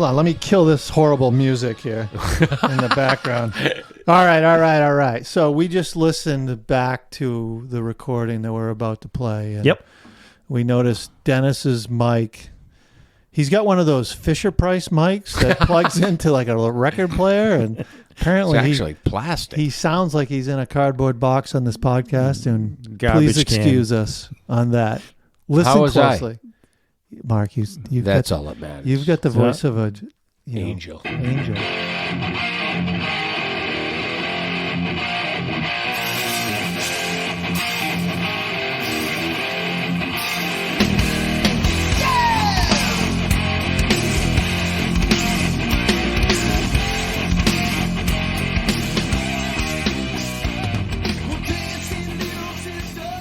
Hold on, let me kill this horrible music here in the background. All right. So we just listened back to the recording that we're about to play. And Yep. we noticed Dennis's mic. He's got one of those Fisher Price mics that plugs into like a record player, and apparently It's actually plastic. he sounds like he's in a cardboard box on this podcast. And Garbage please excuse us on that. Listen How was I? closely, Mark. You've That's got, all that matters. You've got the voice of a Angel. Angel.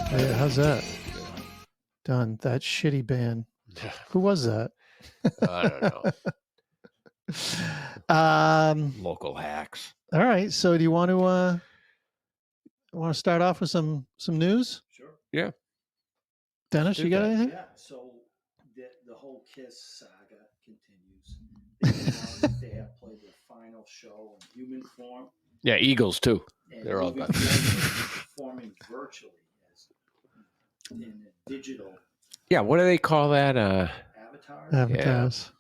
Hey, how's that? Done. That shitty band. Who was that? I don't know. Local hacks. All right. So, do you want to start off with some news? Sure. Yeah. Dennis, Do you got that. anything? Yeah. So the whole Kiss saga continues. They announced that they have played their final show in human form. Yeah, Eagles too. And They're all moving done. forward, performing virtually as in a digital Yeah, what do they call that? avatar. Avatars.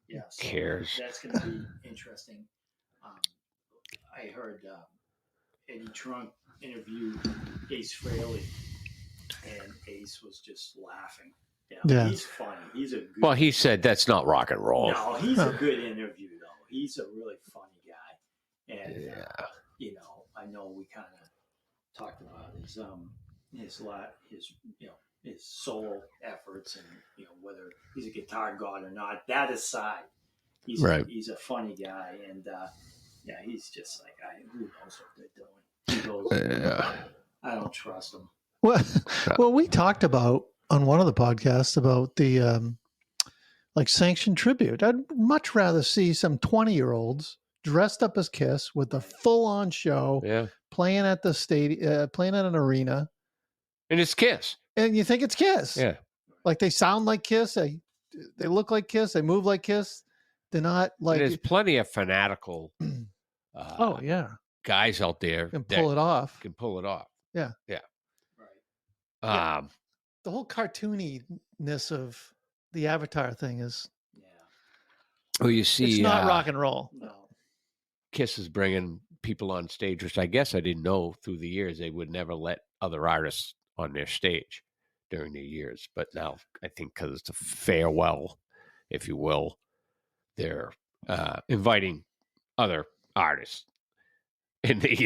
Yeah. So Cares. that's going to be interesting. I heard Eddie Trunk interview Ace Frehley, and Ace was just laughing. Yeah. He's funny. He's a good. Well, he said that's not rock and roll. No, he's a good interview though. He's a really funny guy, and Yeah. I know we kind of talked about his solo efforts, and whether he's a guitar god or not. That aside, he's a funny guy, and he's just like who knows what they're doing. He goes, I don't trust him. Well, we talked about on one of the podcasts about the like sanctioned tribute. I'd much rather see some 20-year-olds dressed up as Kiss with a full-on show, Yeah. playing at the stadium, playing at an arena, And it's Kiss. and you think it's Kiss. Yeah. Like they sound like Kiss, they look like Kiss, they move like Kiss. They're not like. There's plenty of fanatical Oh yeah, guys out there can that pull it off. can pull it off. Yeah. Yeah. Right. The whole cartooniness of the Avatar thing is. Yeah. Well, you see, It's not rock and roll. No. Kiss is bringing people on stage, which I guess I didn't know through the years they would never let other artists on their stage during the years. But now I think because it's a farewell, if you will, they're inviting other artists. And they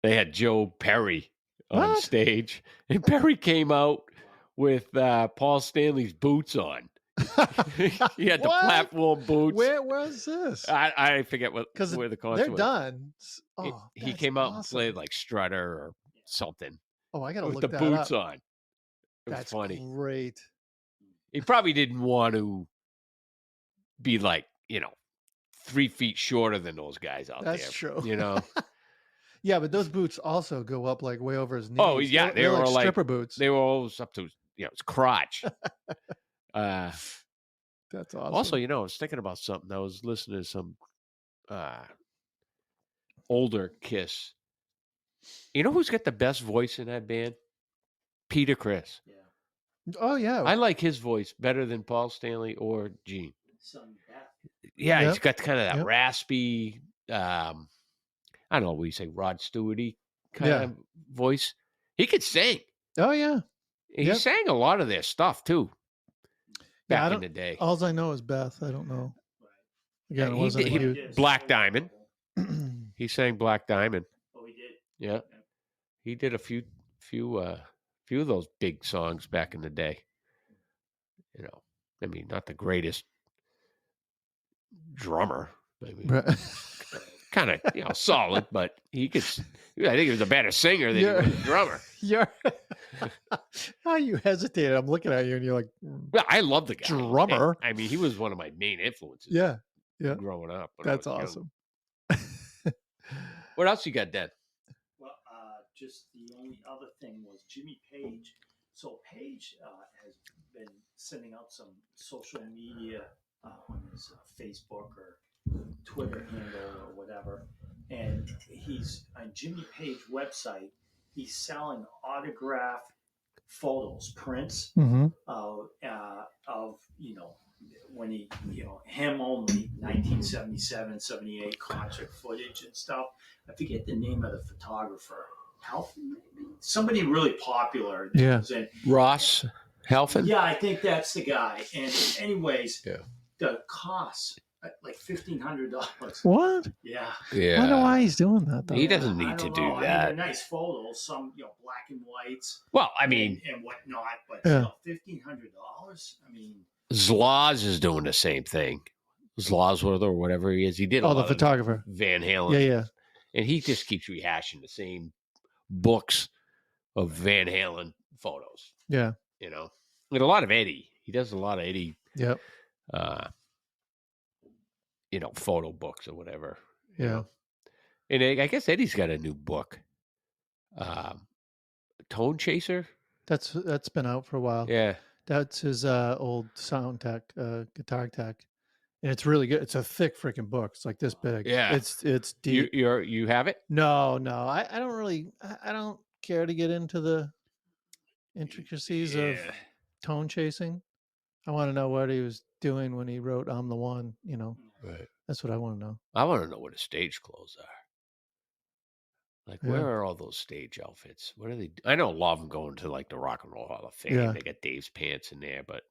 had Joe Perry on What? stage, and Perry came out with Paul Stanley's boots on. He had the What? platform boots. Where was this? I forget where the concert They're was. done. Oh, He that's came out and awesome. played like Strutter or something Oh, I gotta with look the that boots up. on. It was That's funny. great. He probably didn't want to be like 3 feet shorter than those guys out there. That's true. You know, Yeah, but those boots also go up like way over his knees. Oh, yeah, they're they were like- stripper boots. they were always up to his crotch. That's awesome. Also, I was thinking about something. I was listening to some older Kiss. You know who's got the best voice in that band? Peter Criss. Yeah. Oh yeah, I like his voice better than Paul Stanley or Gene. Son Beth. Yeah, he's Yep. got kind of that Yep. raspy, I don't know what you say, Rod Stewart-y kind Yeah. of voice. He could sing. oh yeah. He Yep. sang a lot of their stuff too. Yeah, I Back in don't- the day. All I know is Beth. I don't know. Again, Yeah, it he wasn't did- a he- huge. Black Diamond. Mm-hmm. He sang Black Diamond. Oh, he did. Yeah. He did a few of those big songs back in the day. I mean, not the greatest drummer. I mean, kind of solid, but I think he was a better singer than Yeah. he was a drummer. You're how you hesitated. I'm looking at you, and you're like, Well, I love the guy. Drummer. I mean, he was one of my main influences. yeah, Growing up. when I that's was young. awesome. What else you got, Dan? Well, just the only other thing was Jimmy Page. So Page has been sending out some social media on his Facebook or Twitter handle or whatever, and he's on Jimmy Page website. He's selling autographed photos, prints Mm-hmm. of when he him only 1977, 78 concert footage and stuff. I forget the name of the photographer. Halfin, maybe somebody really popular. Yeah. Was in, Ross Halfin? Yeah, I think that's the guy. And anyways, Yeah. the cost like $1,500. What? Yeah. I don't know why he's doing that though. He doesn't I need to don't do know. I mean, that. they're nice photos, some black and whites. Well, I mean, and whatnot, but Yeah. $1,500. I mean, Zlaz is doing the same thing. Zlazworth or whatever he is. He did a Oh, lot the of photographer. Van Halen. Yeah, yeah. And he just keeps rehashing the same books of Van Halen photos. Yeah. And a lot of Eddie. He does a lot of Eddie, Yep. photo books or whatever. you Yeah. know. And I guess Eddie's got a new book. Tone Chaser. That's been out for a while. Yeah. That's his old sound tech, guitar tech. And it's really good. It's a thick freaking book. It's like this big. Yeah. It's deep. You have it? No. I don't really I don't care to get into the intricacies of tone chasing. I want to know what he was doing when he wrote I'm the One, Right. That's what I want to know. I want to know what his stage clothes are. Like, Yeah. where are all those stage outfits? What are they? I know a lot of them going to like the Rock and Roll Hall of Fame. Yeah. They got Dave's pants in there, but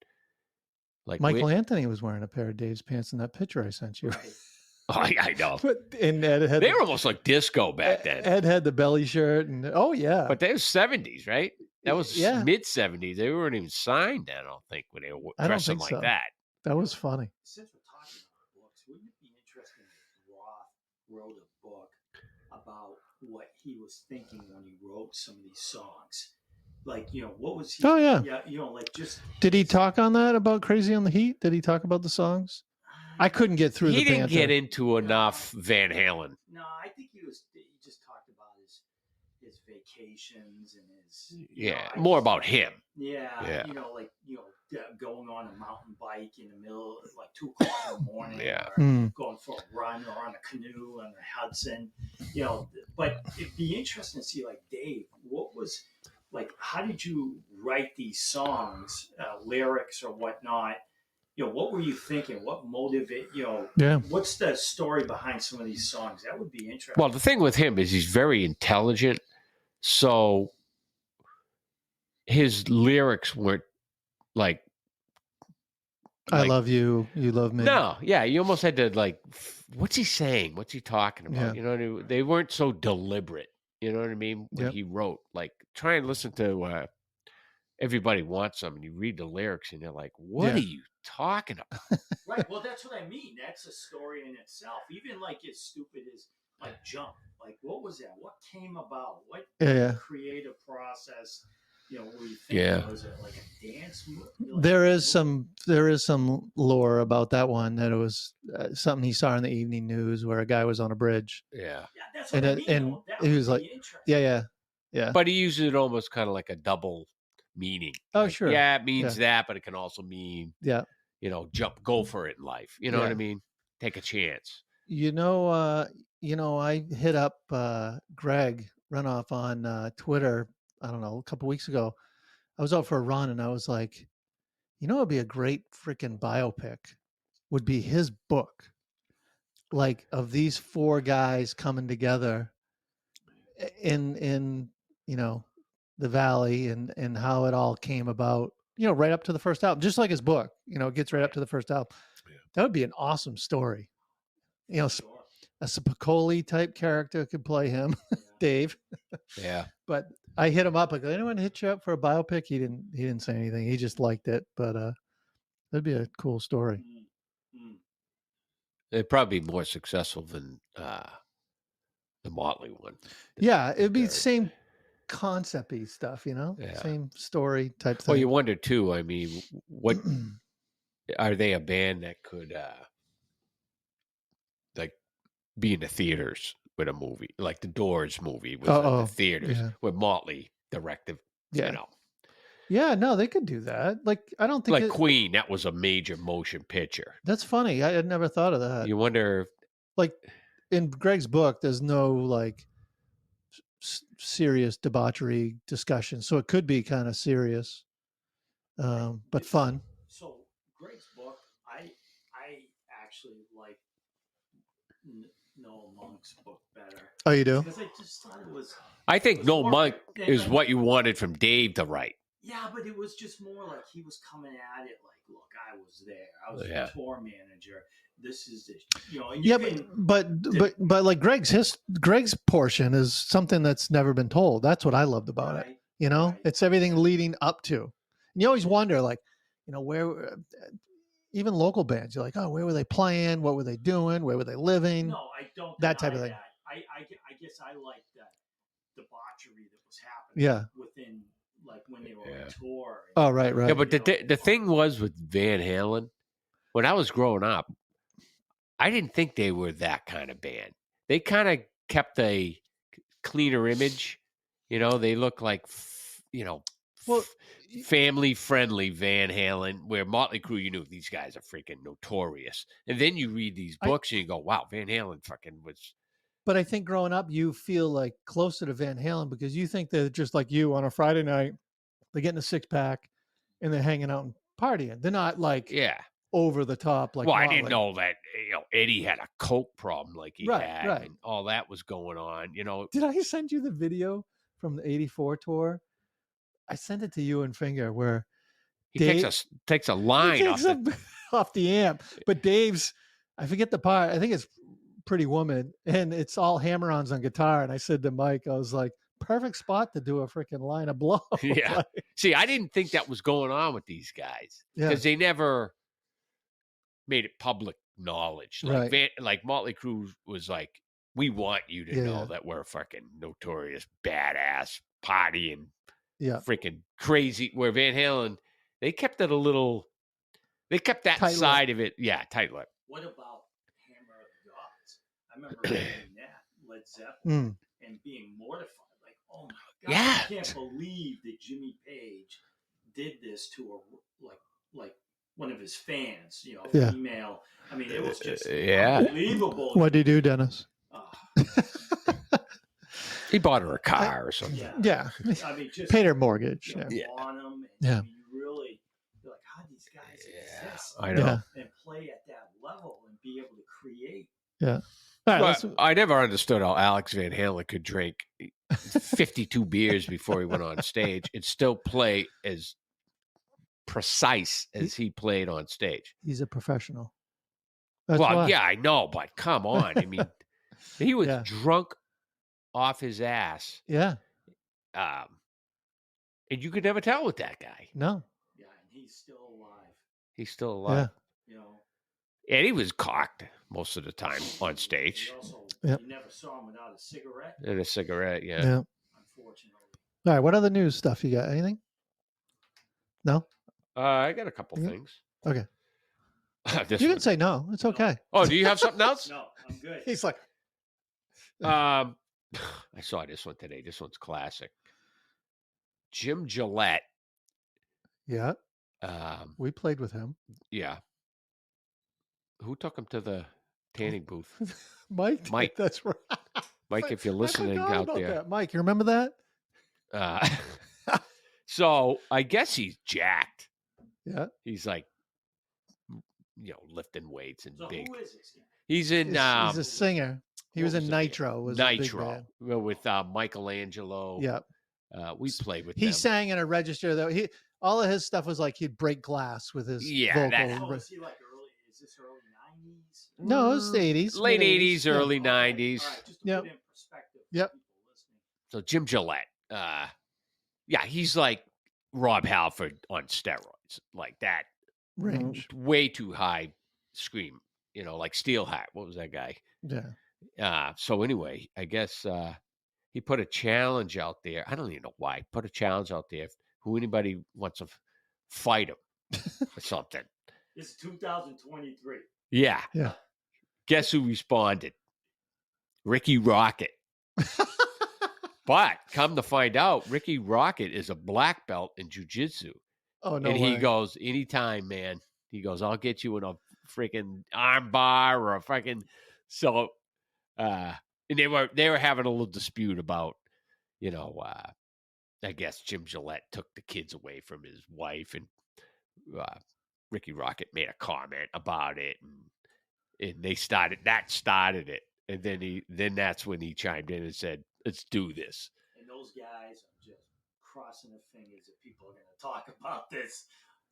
like Michael Anthony was wearing a pair of Dave's pants in that picture I sent you. right. I know. But and Ed had They were almost like disco back then. Ed had the belly shirt and yeah. But they was 70s, right? That was Yeah. mid 70s. They weren't even signed, I don't think, when they were I don't dressing think like so. that. That was funny. Since we're talking about books, wouldn't it be interesting if Roth wrote a book about what he was thinking when he wrote some of these songs? Like, what was he? Oh, yeah. Yeah, like just. Did he talk on that about Crazy on the Heat? Did he talk about the songs? I couldn't get through He the didn't banter. get into enough Van Halen. No, I think he just talked about his vacations and his. More about him. Yeah. Yeah. Going on a mountain bike in the middle, like 2:00 in the morning. Yeah. Or going for a run or on a canoe on the Hudson. But it'd be interesting to see, like, Dave, what was, like, how did you write these songs, lyrics or whatnot? What were you thinking? What motivated, Yeah. what's the story behind some of these songs? That would be interesting. Well, the thing with him is he's very intelligent. So his lyrics weren't like I love you. You love me. No, yeah, you almost had to like, what's he saying? What's he talking about? Yeah. You know what I mean? They weren't so deliberate. You know what I mean? When Yep. he wrote, like, try and listen to Everybody Wants Some, and you read the lyrics, and you're like, what Yeah. are you talking about? Right. Well, that's what I mean. That's a story in itself. Even like as stupid as like Jump. Like, what was that? What came about? What Yeah. creative process? Were you thinking? Yeah. Was it like a dance movie? There is some lore about that one that it was something he saw in the evening news where a guy was on a bridge. Yeah. Yeah, that's what I mean. and though. That he would was be like, interesting. Yeah. But he uses it almost kind of like a double meaning. Oh, Like, sure. Yeah, it means that, but it can also mean, Yeah. go for it in life. You know what Yeah. I mean? Take a chance. I hit up Greg Runoff on Twitter, I don't know, a couple weeks ago. I was out for a run and I was like, it'd be a great freaking biopic would be his book. Like of these four guys coming together in the valley and how it all came about, right up to the first album, just like his book, it gets right up to the first album. Yeah. That would be an awesome story. Sure. A Spicoli type character could play him, Dave. Yeah. But I hit him up. Like, anyone hit you up for a biopic? He didn't say anything. He just liked it. But that'd be a cool story. Mm. It'd probably be more successful than the Motley one. Yeah, it'd be the Very- same concept-y stuff, Yeah. same story type thing. Well, you wonder too. I mean, what are they a band that could like be in the theaters with a movie like the Doors movie was at the theaters yeah. with Motley directed? Yeah. Yeah, no, they could do that. Like, I don't think Like Queen, that was a major motion picture. that's funny. I had never thought of that. You wonder, Like in Greg's book, there's no like serious debauchery discussion, so it could be kind of serious, but fun. So Greg's book, I actually like Noah Monk's book better. Oh, you do? Because I just thought it was. I think No more- Monk and is like- what you wanted from Dave to write. Yeah, but it was just more like he was coming at it like, look, I was there. I was Yeah. the tour manager. This is the, and you Yeah, can, but like Greg's portion is something that's never been told. That's what I loved about it. right, You know, right. it's everything leading up to. And you always wonder, like, where even local bands, you're like, oh, where were they playing? What were they doing? Where were they living? No, I don't. That type deny of thing. that. I guess I like that debauchery that was happening. Yeah. Within like when they were Yeah. on tour. Oh, right, right. Yeah, but the thing was with Van Halen, when I was growing up, I didn't think they were that kind of band. They kind of kept a cleaner image. They look like, Well, family friendly Van Halen, where Motley Crue, these guys are freaking notorious. And then you read these books and you go, wow, Van Halen fucking was. But I think growing up, you feel like closer to Van Halen because you think they're just like you on a Friday night. They're getting a 6-pack and they're hanging out and partying. They're not like Yeah. over the top. Like, Well, I didn't Motley. know that, Eddie had a coke problem like he Right, had right. and all that was going on, Did I send you the video from the '84 tour? I sent it to you and Finger where He Dave- takes a he line off takes the off the amp, but Dave's, I forget the part. I think it's Pretty Woman, and it's all hammer-ons on guitar. And I said to Mike, I was like, perfect spot to do a freaking line of blow. Yeah. Like, See, I didn't think that was going on with these guys yeah. because they never made it public knowledge. Like Right. like Motley Crue was like, we want you to Yeah, know yeah. that we're fucking notorious badass partying, Yeah. freaking crazy. Where Van Halen, they kept it a little. They kept that Tight-lipped. side of it, yeah, tight lip. What about Hammer of the Gods? I remember reading that Led Zeppelin Mm. and being mortified, like, oh my god, Yeah. I can't believe that Jimmy Page did this to like one of his fans, Yeah. female. I mean, it was just Yeah. unbelievable. What'd you do, Dennis? He bought her a car or something. yeah. Yeah. I mean, just Paid her mortgage. Yeah. Yeah. on them. And, Yeah. I mean, you're like, how do these guys exist I know. Yeah. and play at that level and be able to create? All right, But let's- I never understood how Alex Van Halen could drink 52 beers before he went on stage and still play as precise as he played on stage. he's a professional. That's Well, why. yeah, I know, but come on. I mean, he was Yeah. drunk off his ass. Yeah. And you could never tell with that guy. No. Yeah, and he's still alive. He's still alive. Yeah. And he was cocked most of the time on stage. He also, Yep. you never saw him without a cigarette, And a cigarette, yeah. Yeah. unfortunately. All right. What other news stuff you got? Anything? No. I got a couple Yeah. things. Okay. This You one. can say no. It's okay. Oh, do you have something else? No, I'm good. He's like, I saw this one today. This one's classic. Jim Gillette. yeah, Um, we played with him. yeah. Who took him to the tanning booth? Mike. did, Mike. That's right. Mike, if you're I listening forgot out about there. that. Mike, you remember that? So I guess he's jacked. Yeah. He's like, lifting weights and So big. who is this guy? He's in He's a singer. He what was in was the band? Nitro. Was a big Nitro band. with Michelangelo. Yeah. We played with He them. sang in a register though. All of his stuff was like he'd break glass with his Yeah, vocal. that- Oh, is he like early? Is this early 90s? No, it was the 80s. Late mid-80s, 80s, yeah. early Okay, 90s. All right, just to Yep. put in perspective. for Yep. people listening. So Jim Gillette, yeah, he's like Rob Halford on steroids, like that. range. Way too high scream, like Steelheart. What was that guy? Yeah. So anyway, I guess he put a challenge out there. I don't even know why. Put a challenge out there. Who anybody wants to fight him or something. It's 2023. Yeah. Yeah. Guess who responded? Ricky Rocket. But come to find out, Ricky Rocket is a black belt in jiu-jitsu. Oh no and way. he goes, anytime, man. He goes, I'll get you in a freaking arm bar or a freaking and they were having a little dispute about, I guess Jim Gillette took the kids away from his wife, and Ricky Rocket made a comment about it, and they started it, and then that's when he chimed in and said, "Let's do this." And those guys are just crossing their fingers that people are going to talk about this.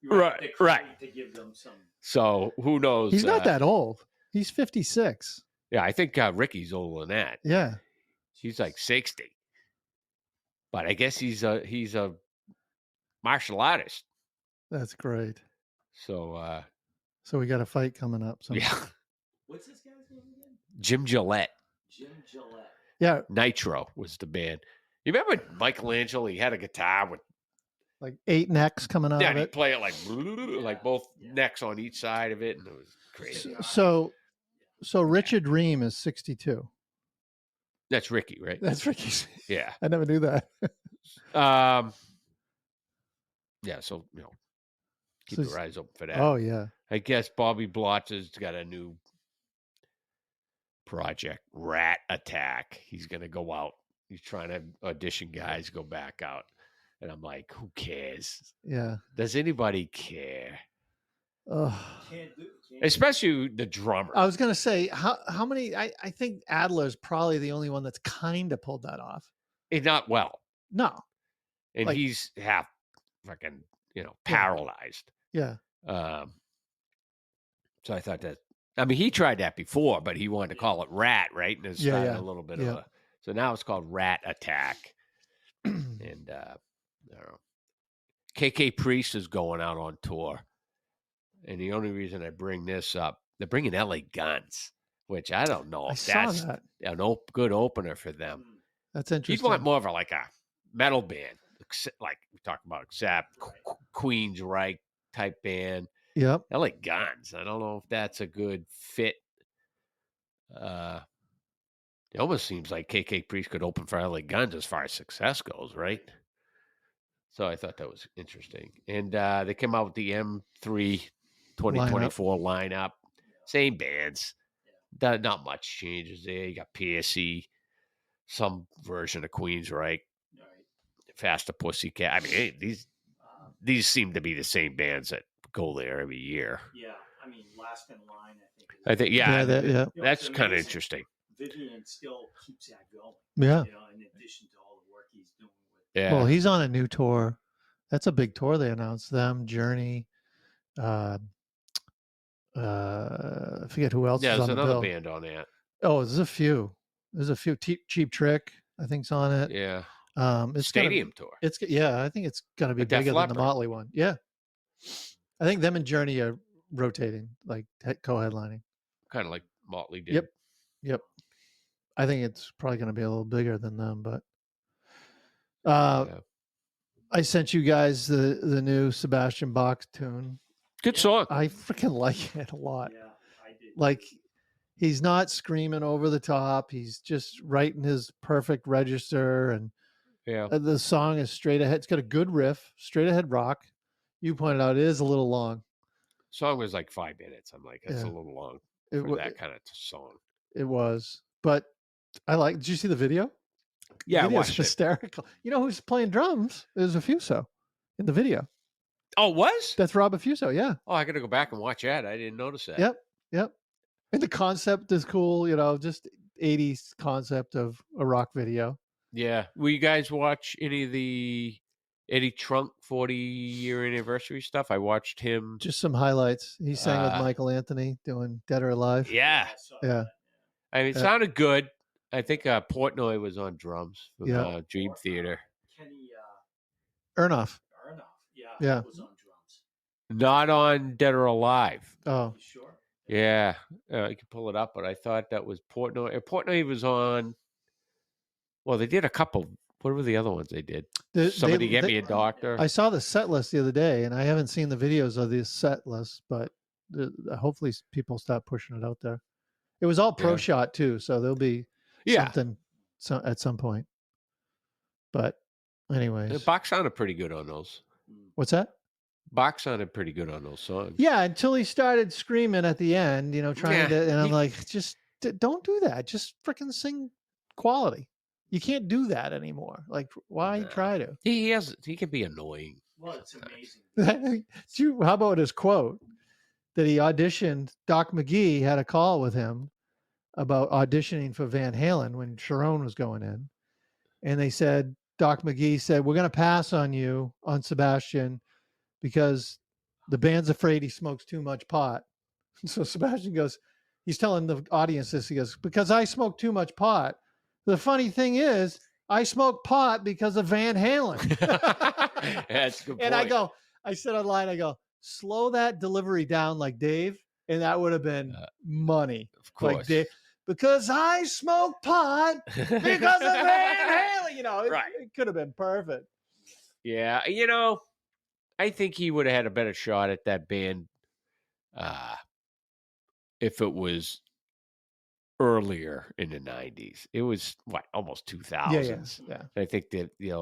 Right. To give them some. So who knows? He's not that old. He's 56. Yeah, I think Ricky's older than that. Yeah. He's like 60. But I guess he's a martial artist. That's great. So we got a fight coming up. yeah. What's this guy's name again? Jim Gillette. Jim Gillette. Yeah. Nitro was the band. You remember Michelangelo? He had a guitar with like 8 necks coming out of he'd it. play it like both necks on each side of it, and it was crazy. So Richard Ream is 62. That's Ricky, right? That's Ricky. Yeah. I never knew that. Yeah, so keep your eyes open for that. Oh yeah. I guess Bobby Blotter's got a new project, Rat Attack. He's gonna go out. He's trying to audition guys, go back out. And I'm like, who cares? Yeah. Does anybody care? Can't Especially the drummer. I was gonna say how many? I think Adler's probably the only one that's kind of pulled that off. It's not well. No. And he's half fucking, paralyzed. Yeah. So I thought that. I mean, he tried that before, but he wanted to call it Rat, right? And it started a little bit of a. So now it's called Rat Attack. And I don't know. KK Priest is going out on tour. And the only reason I bring this up, they're bringing LA Guns, which I don't know if that's a good opener for them. That's interesting. You'd want more of a metal band, like we talked about, except Queensryche type band. Yep. LA Guns. I don't know if that's a good fit. It almost seems like KK Priest could open for LA Guns as far as success goes, right? So I thought that was interesting. And they came out with the M3 2024 lineup. Same bands. Not much changes there. You got PSC, some version of Queensryche, Faster Pussycat. I mean, these seem to be the same bands that go there every year. Yeah, I mean, Last in Line, I think, that's kind of amazing. Interesting. Vivian still keeps that going. Yeah. In addition to all the work he's doing with. Yeah. Well, he's on a new tour. That's a big tour. They announced them, Journey. I forget who else is there's on the another bill. band on that. Oh, there's a few. Cheap Trick, I think's on it. Yeah. It's Stadium tour. I think it's gonna be bigger than the Motley one. Yeah. I think them and Journey are rotating, like co-headlining. Kind of like Motley did. Yep. I think it's probably gonna be a little bigger than them, but I sent you guys the new Sebastian Bach tune. Good song. I freaking like it a lot. Yeah, I did. Like, he's not screaming over the top. He's just writing his perfect register, and the song is straight ahead. It's got a good riff, straight ahead rock. You pointed out it is a little long. Song was like 5 minutes. I'm like, that's a little long for that kind of song. It was, but I like. Did you see the video? Yeah, the I watched hysterical. It. You know who's playing drums? Is Affuso in the video. Oh, was? That's Rob Affuso, yeah. Oh, I got to go back and watch that. I didn't notice that. Yep. And the concept is cool, just 80s concept of a rock video. Yeah. Will you guys watch any of the Eddie Trunk 40-year anniversary stuff? I watched him. Just some highlights. He sang with Michael Anthony doing Dead or Alive. Yeah. Yeah. I mean, it sounded good. I think Portnoy was on drums from Dream Theater. Kenny Ernoff. Yeah. Was on drums. Not on Dead or Alive. Oh. You sure? Yeah. I can pull it up, but I thought that was Portnoy. Portnoy was on. Well, they did a couple. What were the other ones they did? Somebody Get Me a Doctor. I saw the set list the other day, and I haven't seen the videos of the set list, but hopefully people stop pushing it out there. It was all pro shot too, so there'll be something at some point. But anyways, Bach sounded pretty good on those. what's that? Bach sounded pretty good on those songs. Yeah, until he started screaming at the end, trying to, and I'm he- like, just don't do that. Just freaking sing quality. You can't do that anymore. Like, why No. try to? He can be annoying. Well, it's amazing. How about his quote that he auditioned? Doc McGee had a call with him about auditioning for Van Halen when Sharon was going in. And they said, Doc McGee said, we're going to pass on you, on Sebastian, because the band's afraid he smokes too much pot. So Sebastian goes, he's telling the audience this. He goes, because I smoke too much pot. The funny thing is, I smoke pot because of Van Halen. That's a good And point. I said online, I go, slow that delivery down like Dave. And that would have been money. Of course. Like Dave, because I smoke pot because of Van Halen. Right. It could have been perfect. Yeah, I think he would have had a better shot at that band if it was earlier in the 90s. It was almost 2000s. Yeah. I think that they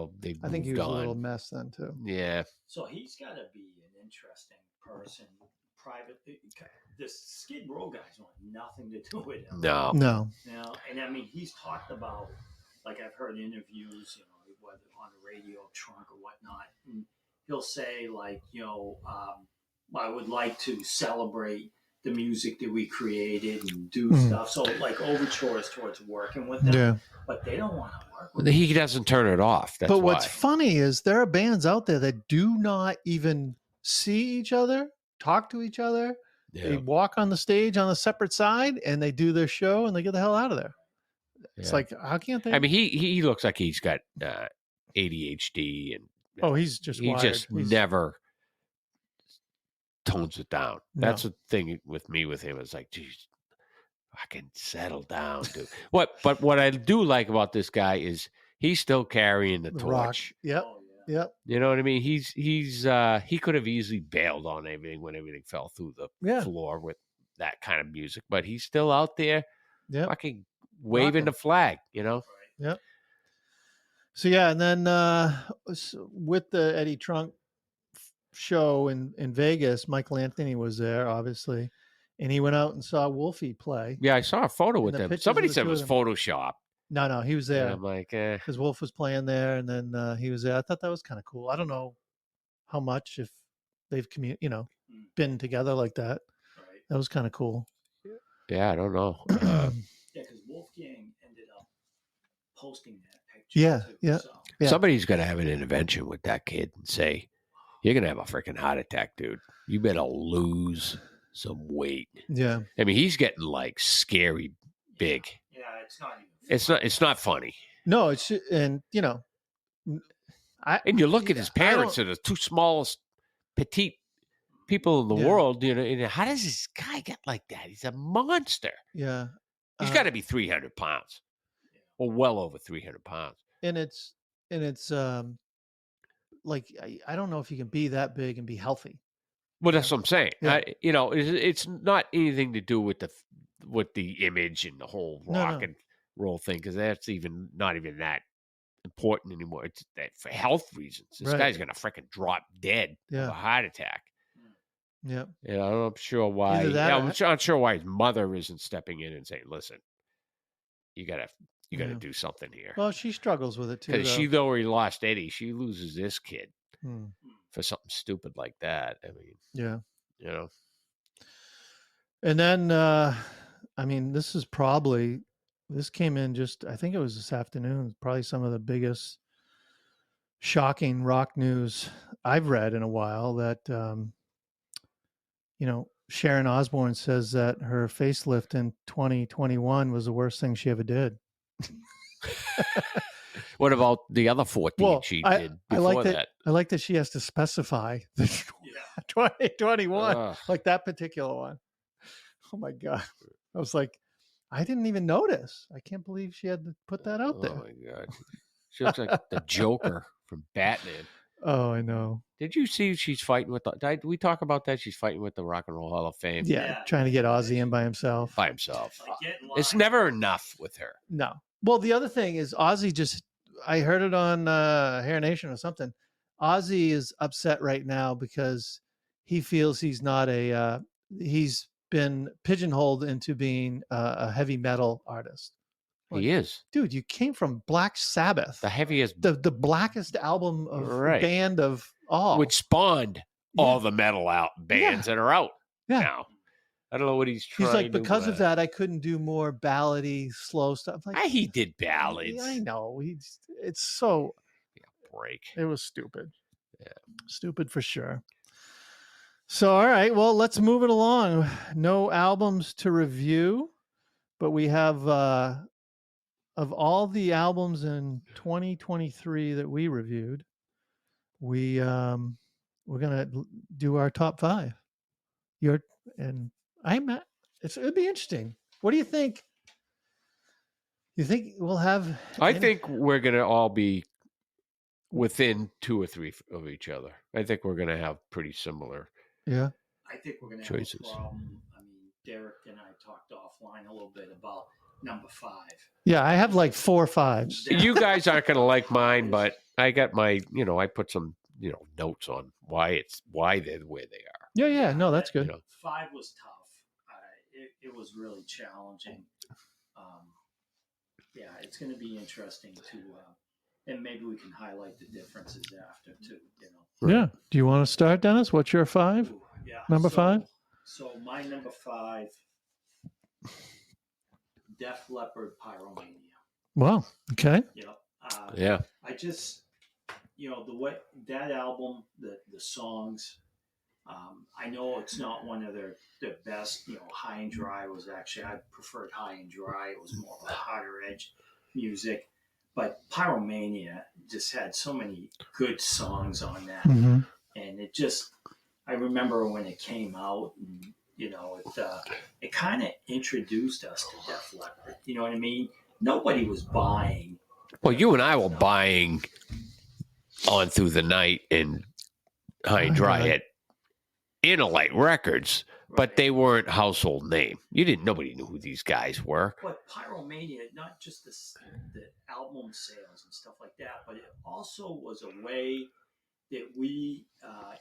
I think he moved was a little on. mess then too. Yeah. So he's got to be an interesting person. Privately, the Skid Row guys want nothing to do with him. No. And I mean, he's talked about, like I've heard interviews, whether on the radio, trunk or whatnot, and he'll say like, I would like to celebrate the music that we created and do stuff. So like overtures towards working with them. Yeah. But they don't want to work with He doesn't turn it off. That's But why. what's funny is there are bands out there that do not even see each other, talk to each other. Yeah. They walk on the stage on a separate side and they do their show and they get the hell out of there. It's Yeah. like, how can't they? I mean, he looks like he's got ADHD and he's just he wired. just He's- never tones it down. No. That's the thing with me with him. It's like, geez, fucking settle down, dude. But what I do like about this guy is he's still carrying the The torch. Rock. Yep. Oh, yeah. Yep. You know what I mean? He's he could have easily bailed on everything when everything fell through the Yeah. floor with that kind of music, but he's still out there Yep. fucking waving Rocking. the flag, So yeah, and then with the Eddie Trunk show in Vegas, Michael Anthony was there, obviously, and he went out and saw Wolfie play. Yeah, I saw a photo with the him. pictures Somebody of the said it two was of them. Photoshop. No, he was And there I'm like, because Wolf was playing there, and then he was there. I thought that was kind of cool. I don't know how much if they've been together like that. Right. That was kind of cool. yeah, I don't know. Yeah, because Wolfgang ended up posting that picture. Yeah, too, yeah. So. Yeah. Somebody's got to have an intervention with that kid and say, you're going to have a freaking heart attack, dude. You better lose some weight. Yeah. I mean, he's getting like scary big. Yeah, it's not even. It's not funny. No, it's and And you look at his I don't- parents, are the two smallest petite people in the Yeah. world. And how does this guy get like that? He's a monster. yeah. He's got to be 300 pounds or well over 300 pounds. And it's like I don't know if you can be that big and be healthy. Well, that's what I'm saying. Yeah. It's not anything to do with the image and the whole No, rock no. and roll thing, because that's not even that important anymore. It's that for health reasons. This Right. guy's gonna freaking drop dead of Yeah. a heart attack. Yeah. I'm not sure why. Either that or- I'm not sure why his mother isn't stepping in and saying, "Listen, you gotta Yeah. do something here." Well, she struggles with it too. Because though. she already lost Eddie, she loses this kid Hmm. for something stupid like that. I mean, Yeah. And then this came in I think it was this afternoon, probably some of the biggest shocking rock news I've read in a while, that Sharon Osbourne says that her facelift in 2021 was the worst thing she ever did. What about the other 14 Well, she I- did I before like that? I like that she has to specify the Yeah. 2021, Ugh. like that particular one. Oh my God. I was like, I didn't even notice. I can't believe she had to put that out Oh there. my God. She looks like the Joker from Batman. Oh, I know. Did you see she's fighting with did we talk about that? She's fighting with the Rock and Roll Hall of Fame Yeah, Yeah. trying to get Ozzy in by himself. by himself. Like, get in It's line. never enough with her. No. Well, the other thing is Ozzy just I heard it on Hair Nation or something. Ozzy is upset right now because he feels he's not he's been pigeonholed into being a heavy metal artist. He is. Dude, you came from Black Sabbath, The heaviest, the blackest album of Right. band of all. which spawned all the metal out bands that are out Yeah. now. I don't know what he's trying He's like, to, because of that, I couldn't do more ballady, slow stuff. Like, he did ballads. I know. It's so, Break. it was stupid. Yeah. Stupid for sure. So, all right. Well, let's move it along. No albums to review, but we have, of all the albums in 2023 that we reviewed, we're going to do our top 5. It'd be interesting. What do you think? You think we'll have? I think we're going to all be within 2 or 3 of each other. I think we're going to have pretty similar. Yeah. I think we're going to choices. have a problem. I mean, Derek and I talked offline a little bit about number 5. Yeah, I have like 4 or 5s. You guys aren't going to like mine, but I got my, I put some, notes on why they're where they are. Yeah. No, that's good. 5 was tough. It was really challenging. Yeah, it's going to be interesting to, and maybe we can highlight the differences after too. Yeah. Do you want to start, Dennis? What's your 5? Ooh, yeah. Number 5? So my number 5, Def Leppard, Pyromania. Wow. Okay. Yeah. I just, the way that album, the songs, I know it's not one of their best. High and Dry was actually, I preferred High and Dry. It was more of a harder edge music, but Pyromania just had so many good songs on that, Mm-hmm. and it just, I remember when it came out, and it kind of introduced us to Def Leppard. You know what I mean? Nobody was buying. Well, you and I were buying On Through the Night and High and Dry at Inolite Records, but they weren't household name. Nobody knew who these guys were. But Pyromania, not just the album sales and stuff like that, but it also was a way that we,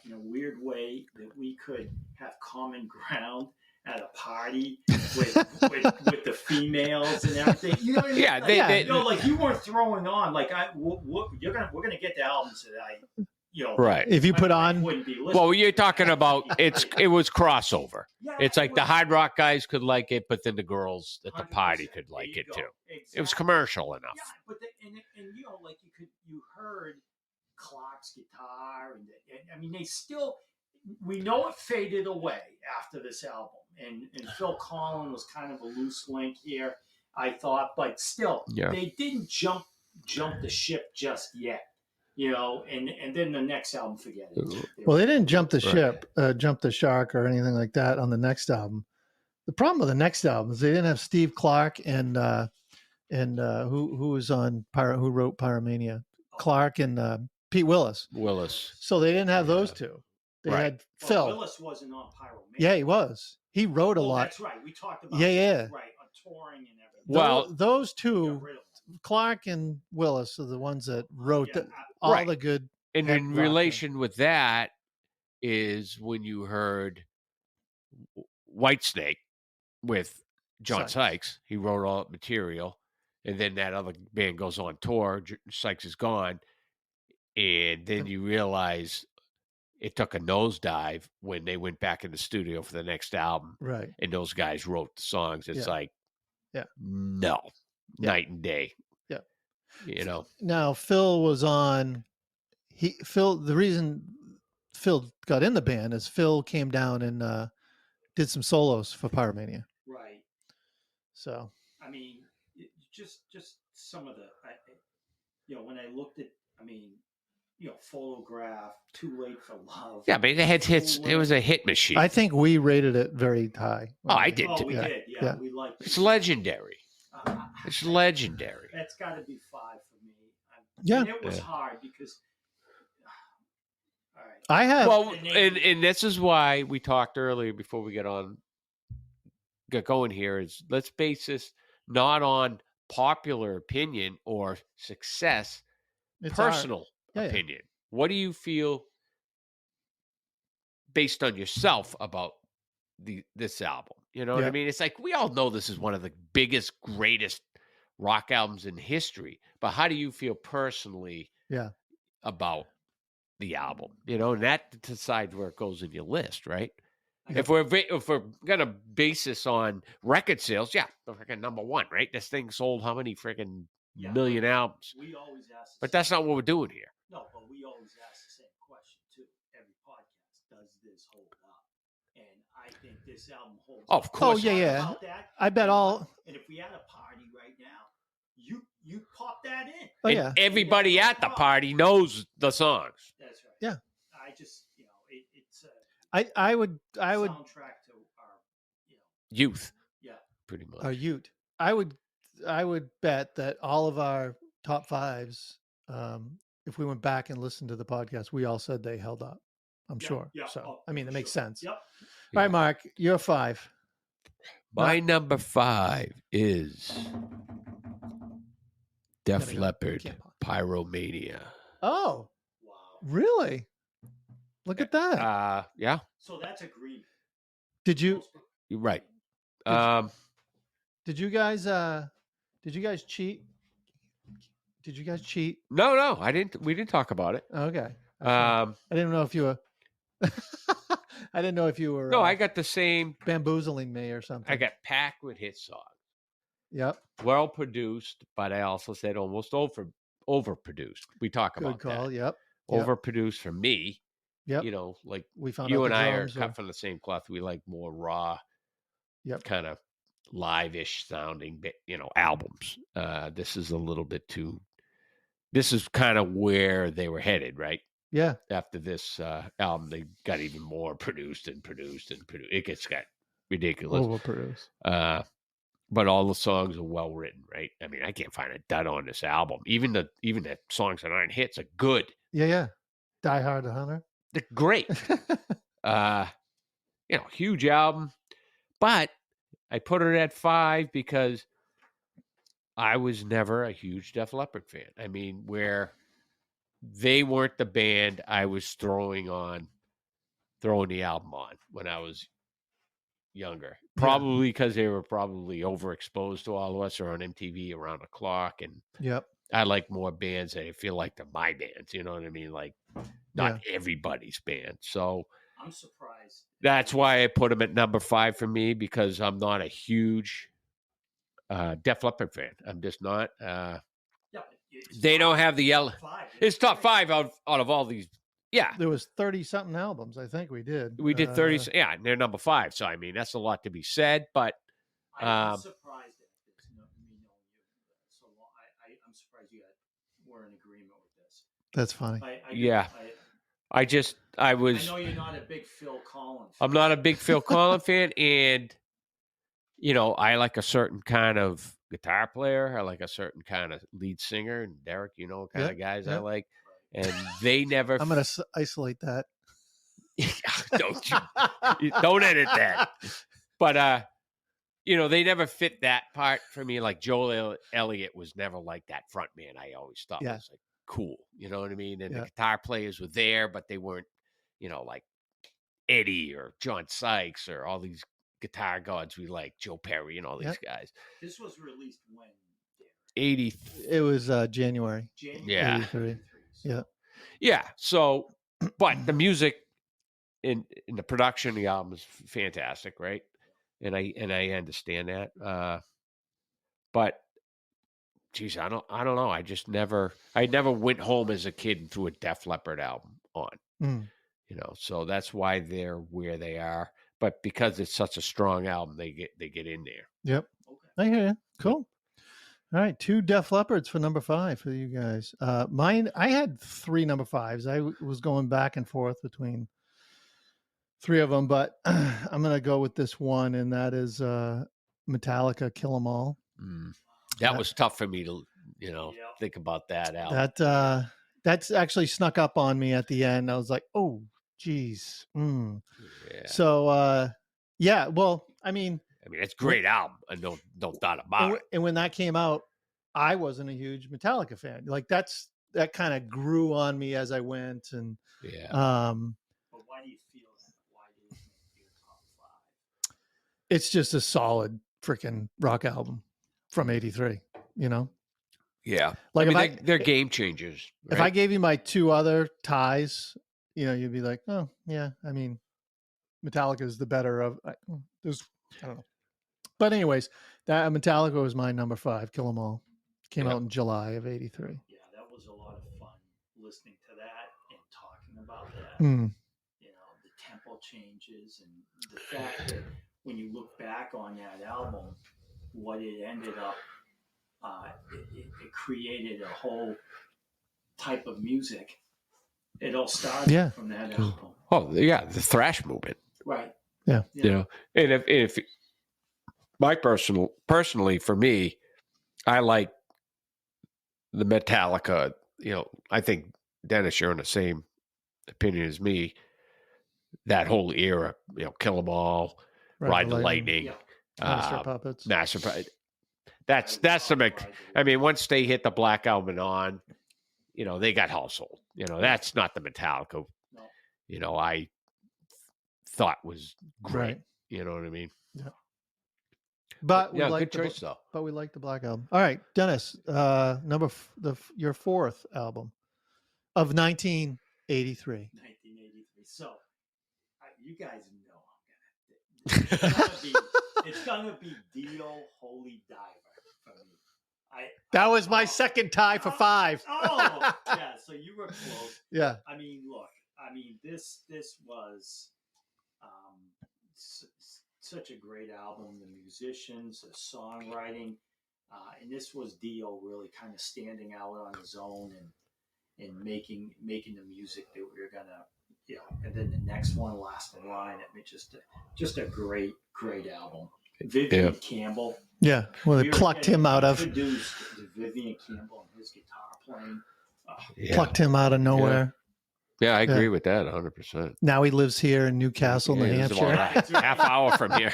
in a weird way, that we could have common ground at a party with the females and everything. You know what I mean? Yeah, like you weren't throwing on like we're gonna get the albums that I. Right. If you put on, well, you're talking about it was crossover. Yeah, it's like the hard rock guys could like it, but then the girls at the 100%. party could like it There you too. go. Exactly. It was commercial enough. Yeah, but and like you heard Clark's guitar, and I mean we know it faded away after this album, and Phil Collins was kind of a loose link here, I thought, but still, they didn't jump the ship just yet. And then the next album, forget it. Well, they didn't jump the ship, jump the shark, or anything like that on the next album. The problem with the next album is they didn't have Steve Clark and who was on who wrote Pyromania, Clark and Pete Willis. So they didn't have those two. They had Phil. Willis wasn't on Pyromania. Yeah, he was. He wrote a lot. That's right. We talked about that. Right, on touring and everything. Well, those two, Clark and Willis, are the ones that wrote all the good. And in relation with that is when you heard Whitesnake with John Sykes. He wrote all that material, and then that other band goes on tour. Sykes is gone, and then you realize it took a nosedive when they went back in the studio for the next album. Right. And those guys wrote the songs. It's night and day. Yeah. Now Phil was on. The reason Phil got in the band is Phil came down and did some solos for Pyromania. Right. So. I mean, just some of the, when I looked at, Photograph, Too Late for Love. Yeah, but they had hits. It was a hit machine. I think we rated it very high. I did. Oh, we did. Yeah, we liked it. It's legendary. It's legendary. That's got to be 5 for me. And it was hard because. All right. I have. Well, and this is why we talked earlier before we get going here is let's base this not on popular opinion or success, It's art. personal Yeah, yeah. opinion. What do you feel based on yourself about this album? You know what I Yeah. mean? It's like we all know this is one of the biggest, greatest rock albums in history, but how do you feel personally Yeah. about the album? You know, and that decides where it goes in your list, right? Yeah. If we're gonna base this on record sales, yeah, the freaking number one, right? This thing sold how many freaking Yeah, million but albums? we always ask. The But same that's not what we're doing here. No, but we always ask the same question too. Every podcast, does this hold up? And I think this album holds Oh, up. of course. yeah, Talk yeah. about that, I bet and all. And if we had a party right now, you pop that in. Oh And yeah. everybody at the party knows the songs. That's right. Yeah. I just it's a I would soundtrack to our Youth, yeah. pretty much. our Ute. I would bet that all of our top fives, if we went back and listened to the podcast, we all said they held up. I'm Yeah, sure. yeah. So Oh, I mean, for it makes sure. sense. Yep. All right, Mark, you're 5. My number 5 is Def Gotta go. Leppard, Can't pause. Pyromania. Oh, Wow. really? Look at that. Yeah, So that's a green. Did you you're right. did you guys cheat? Did you guys cheat? No, I didn't. We didn't talk about it. Okay. I didn't know if you were. I didn't know if you were. No, I got the same. bamboozling me or something. I got packed with hit songs. Yep. Well produced, but I also said almost overproduced. We talk Good about call. that. Yep. Overproduced for me. Yep. You know, like We found you out and the I are drums cut from the same cloth. We like more raw, Yep. kind of live-ish sounding, albums. This is a little bit too. This is kind of where they were headed, right? Yeah. After this album, they got even more produced. It got ridiculous. Overproduced. But all the songs are well written, right? I mean, I can't find a dud on this album. Even the songs that aren't hits are good. Yeah. Yeah. Die Hard the Hunter. They're great. Huge album. But I put it at 5 because I was never a huge Def Leppard fan. I mean, where they weren't the band I was throwing the album on when I was younger. Probably because they were probably overexposed to all of us or on MTV around the clock. And Yep. I like more bands that I feel like they're my bands. You know what I mean? Like not everybody's band. So I'm surprised. that's why I put them at number 5 for me, because I'm not a huge Def Leppard fan. I'm just not. They don't have the yellow. It's top 5 out of all these. Yeah. There was 30 something albums. I think we did. We did 30. Yeah. And they're number 5. So, I mean, that's a lot to be said, but. I'm surprised at this. Me knowing you so long. I'm surprised we're in agreement with this. That's funny. I was. I know you're not a big Phil Collins fan. I'm not a big Phil Collins fan. And, I like a certain kind of guitar player. I like a certain kind of lead singer. And Derek, kind of guys I like. And they never. I'm going to isolate that. Don't edit that. But, they never fit that part for me. Like Joel Elliott was never like that front man. I always thought was like cool. You know what I mean? And the guitar players were there, but they weren't, like Eddie or John Sykes or all these guitar gods we like, Joe Perry and all these guys. This was released when? 80. It was January. Yeah. 83. Yeah. Yeah. So, but the music in the production of the album is fantastic, right? And I understand that. But geez, I don't know. I never went home as a kid and threw a Def Leppard album on. So that's why they're where they are. But because it's such a strong album, they get in there. Yep. Okay. I hear you. Cool. All right, 2 Def Leppards for number 5 for you guys. Mine, I had 3 number 5s. I was going back and forth between 3 of them, but I'm going to go with this one, and that is Metallica, Kill 'Em All. That was tough for me to, think about that album. That's actually snuck up on me at the end. I was like, oh, geez. Yeah. So, well, I mean, it's a great album. I don't doubt about it. And when that came out, I wasn't a huge Metallica fan. Like that kind of grew on me as I went, and Yeah. But why do you feel that? Why did it make your top 5? it's just a solid freaking rock album from '83. You know, Yeah. like I mean, if they're game changers. if I Right? gave you my two other ties, you'd be like, oh yeah, I mean, Metallica is the better of. There's, I don't know, but anyways, that Metallica was my number 5. Kill 'Em All came Yeah. out in July of '83. Yeah, that was a lot of fun listening to that and talking about that. Mm. The tempo changes and the fact that when you look back on that album, what it ended up, it created a whole type of music. It all started from that album. Oh yeah, the thrash movement. Right. Yeah. And if personally for me, I like the Metallica. I think Dennis, you're in the same opinion as me. That whole era, Kill 'Em All, Ride the Lightning, Master Puppets. Master Puppets. That's the. I mean, once they hit the Black Album on, they got household. That's not the Metallica. No. I thought was great. Right. You know what I mean? Yeah. But we good choice though. But we like the Black Album. All right, Dennis, your 4th album of 1983. 1983. So, you guys know I'm gonna. It's gonna be Dio Holy Diver for me. That was my second tie for 5. Oh, yeah. So you were close. Yeah. I mean, look. This was such a great album. The musicians, the songwriting, and this was Dio really kind of standing out on his own and making the music that we were gonna, and then the next one, Last in Line. I mean, just a great album. Vivian Campbell. Yeah. Well, they plucked him out of. Produced Vivian Campbell and his guitar playing. Plucked him out of nowhere. Yeah, I agree with that 100%. Now he lives here in Newcastle, New Hampshire. Half hour from here.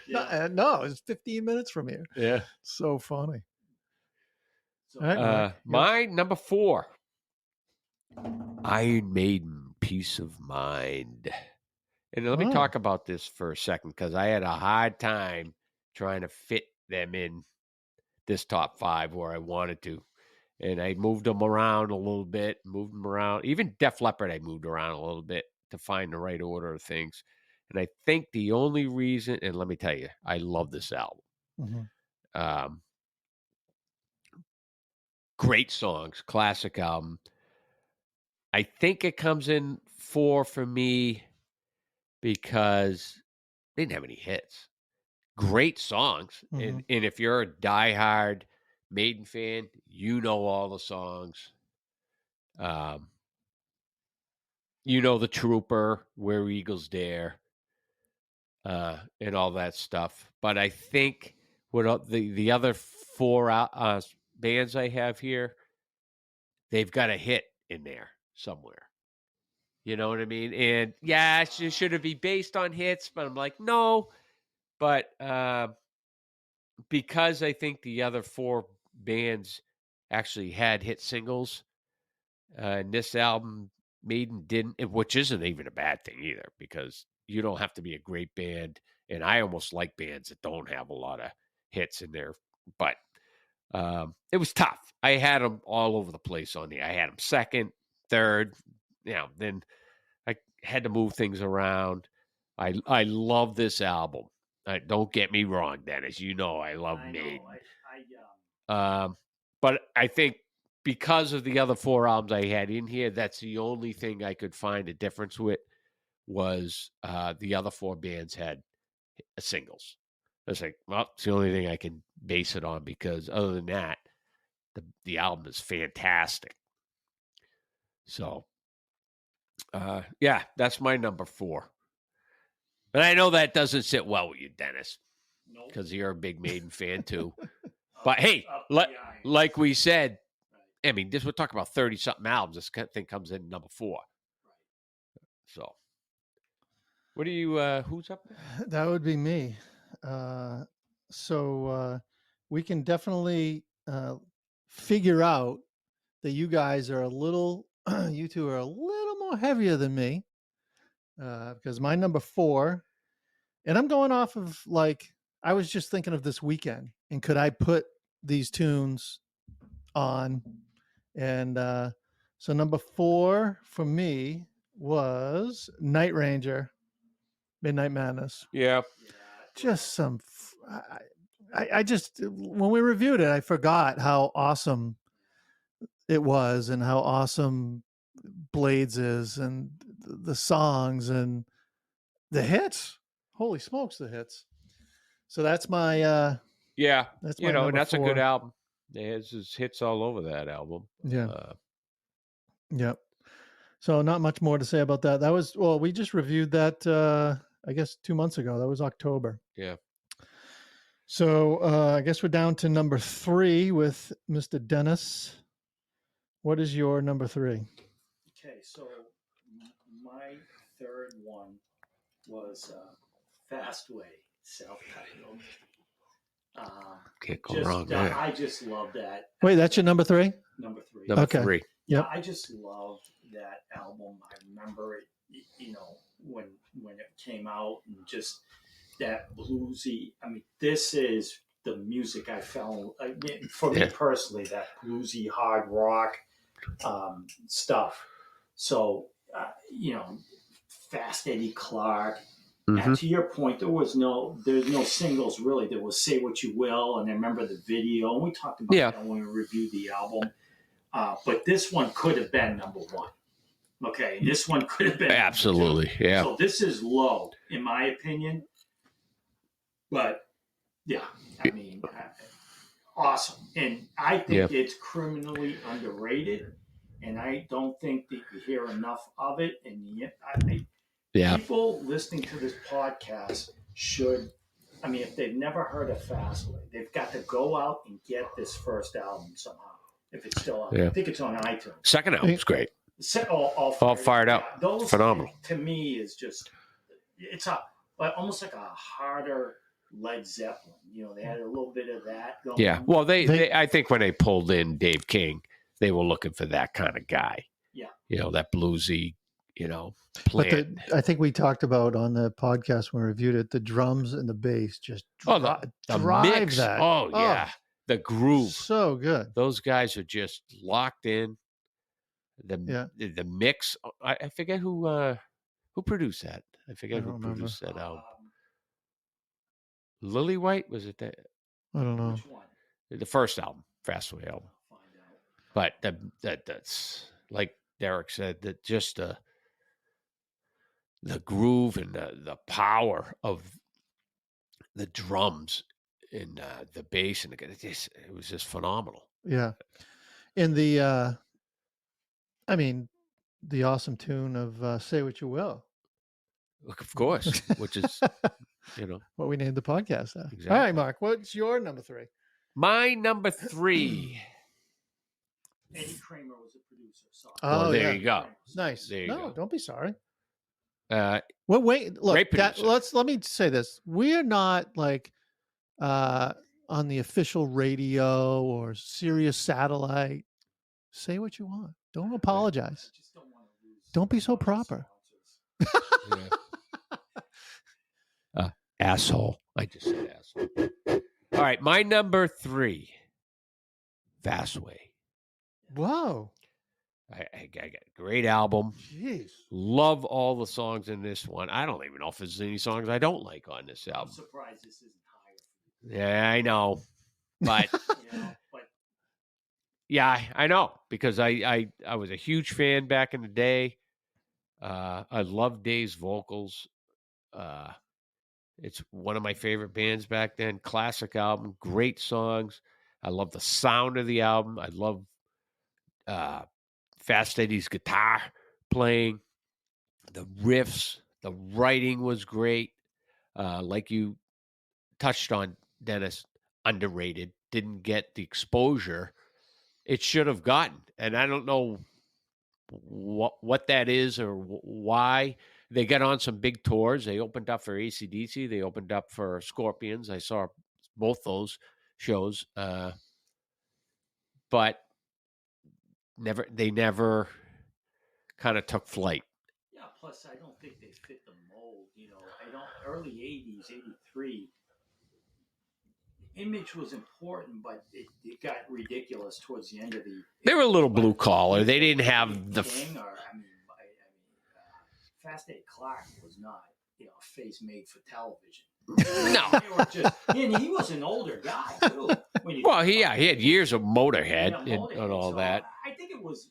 No, it's 15 minutes from here. Yeah. So funny. So, All right, my number 4, Iron Maiden, Peace of Mind. And let me talk about this for a second, because I had a hard time trying to fit them in this top 5 where I wanted to. And I moved them around a little bit, Even Def Leppard, I moved around a little bit to find the right order of things. And I think the only reason, and let me tell you, I love this album. Mm-hmm. Great songs, classic album. I think it comes in 4 for me because they didn't have any hits. Great songs. Mm-hmm. And if you're a diehard Maiden fan, you know all the songs. The Trooper, Where Eagles Dare, and all that stuff. But I think what the other 4 bands I have here, they've got a hit in there somewhere. You know what I mean? And yeah, should it be based on hits? But I'm like, no. But because I think the other 4 bands actually had hit singles, and this album, Maiden didn't, which isn't even a bad thing either, because you don't have to be a great band. And I almost like bands that don't have a lot of hits in there. But it was tough. I had them all over the place on I had them second, third. Then I had to move things around. I love this album. Don't get me wrong, Dennis. I love Maiden. But I think because of the other 4 albums I had in here, that's the only thing I could find a difference with was the other 4 bands had singles. I was like, well, it's the only thing I can base it on, because other than that, the album is fantastic. So, that's my number 4. But I know that doesn't sit well with you, Dennis, because you're a big Maiden fan too. But hey, like we said, I mean, we're talking about 30-something albums. This thing comes in number 4. So, what do you? Who's up there? That would be me. So we can definitely figure out that you guys are you two are a little more heavier than me, because my number 4, and I'm going off of I was just thinking of this weekend, and could I put these tunes on? And so number 4 for me was Night Ranger, Midnight Madness. Yeah. Just some. I just, when we reviewed it, I forgot how awesome it was and how awesome Blades is, and the songs and the hits. Holy smokes, the hits. So that's my Yeah. that's You my know, number and that's 4. a good album. There's his hits all over that album. Yeah. Yep. So not much more to say about that. That was, well, we just reviewed that I guess 2 months ago. That was October. Yeah. So I guess we're down to number 3 with Mr. Dennis. What is your number 3? Okay, so my third one was Fastway, self-titled. Can't go wrong there. I just love that. Wait, that's your number 3? Number 3. Number Okay. 3. Yep. I just love that album. I remember it, when it came out, and just that bluesy. I mean, this is the music I fell. For me personally, that bluesy hard rock stuff. So Fast Eddie Clark. Mm-hmm. And to your point, there's no singles really. There was Say What You Will, and I remember the video. And we talked about that when we reviewed the album. But this one could have been number 1. Okay, this one could have been absolutely, yeah. So this is low, in my opinion. But yeah, I mean, awesome, and I think it's criminally underrated, and I don't think that you hear enough of it. And people listening to this podcast should. I mean, if they've never heard of Fastway, they've got to go out and get this first album somehow. If it's still out, I think it's on iTunes. Second album's great. All fired out. Yeah, those phenomenal. To me, is just almost like a harder Led Zeppelin. They had a little bit of that going. Yeah. Well, they I think when they pulled in Dave King, they were looking for that kind of guy. Yeah. That bluesy, But I think we talked about on the podcast when we reviewed it, the drums and the bass just the drive mix. that. Oh yeah. The groove. So good. Those guys are just locked in. The mix. I forget who produced that. I forget who produced that album. Lily White, was it that? I don't know. Which one? The first album, Fastway album. I'll find out. But that's like Derek said, that just the groove and the power of the drums and the bass and it was just phenomenal. Yeah. In the the awesome tune of Say What You Will. Of course, which is what we named the podcast after. Exactly. All right, Mark, what's your number 3? My number 3. Eddie Kramer was a producer. Sorry. Well, there you go. Nice. There you go. Don't be sorry. Well, wait. Look, great producer. let me say this: we are not on the official radio or Sirius satellite. Say what you want. Don't apologize. Just don't want to lose. Don't be so proper. Asshole. I just said asshole. All right, my number 3. Fastway. Whoa. I got a great album. Jeez. Love all the songs in this one. I don't even know if there's any songs I don't like on this I'm album. surprised this isn't higher. Yeah, I know. But yeah, I know, because I was a huge fan back in the day. I love Dave's vocals. It's one of my favorite bands back then. Classic album, great songs. I love the sound of the album. I love Fast Eddie's guitar playing, the riffs, the writing was great. Like you touched on, Dennis, underrated, didn't get the exposure it should have gotten. And I don't know what that is or why. They got on some big tours. They opened up for AC/DC. They opened up for Scorpions. I saw both those shows. but they never kind of took flight. Yeah. Plus, I don't think they fit the mold. I don't. Early '80s, '83. Image was important, but it got ridiculous towards the end of the. They were a little blue collar. They didn't have the. King, Fast Eddie Clark was not, a face made for television. No. They were just, and he was an older guy too. Well, he had years of Motorhead, Motorhead. and all that. I think it was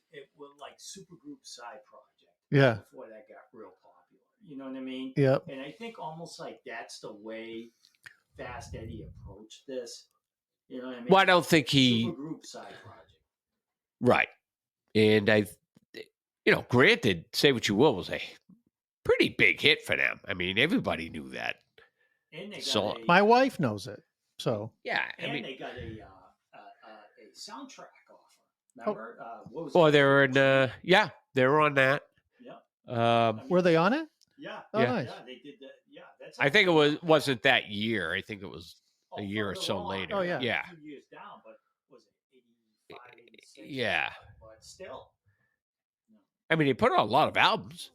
like Supergroup side project. Yeah. Before that got real popular. You know what I mean? Yep. And I think almost like that's the way Fast Eddie approached this. You know what I mean? Well, I don't think Supergroup side project. Right. And granted, Say What You Will was a pretty big hit for them. I mean, everybody knew that. And they got song. My wife knows it. So Yeah. they got a soundtrack offer. Remember? What was Well, it? they were in. They were on that. Yeah. were they on it? Yeah. Oh, Yeah. nice. Yeah, they did that. Yeah, that's. I think it wasn't that year. I think it was Oh, a year or further so on. later. Oh, yeah. Yeah. 2 years down, but was it 85, 86? Yeah. But still. I mean, they put out a lot of albums.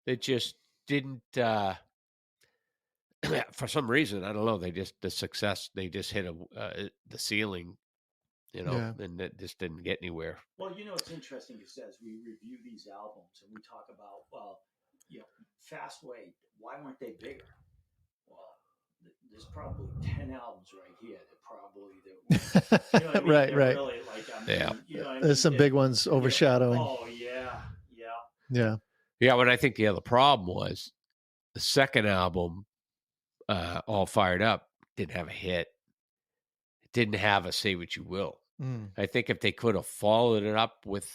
They just didn't. For some reason, I don't know. They just the success. They just hit the ceiling. Yeah. And it just didn't get anywhere. Well, it's interesting. It says we review these albums and we talk about, Fastway. Why weren't they bigger? Well, there's probably 10 albums right here that probably that. Right, They're right. Really, Yeah. There's some big ones overshadowing. Oh yeah. Yeah. Yeah, but I think the other problem was the second album, All Fired Up, didn't have a hit. It didn't have a Say What You Will. I think if they could have followed it up with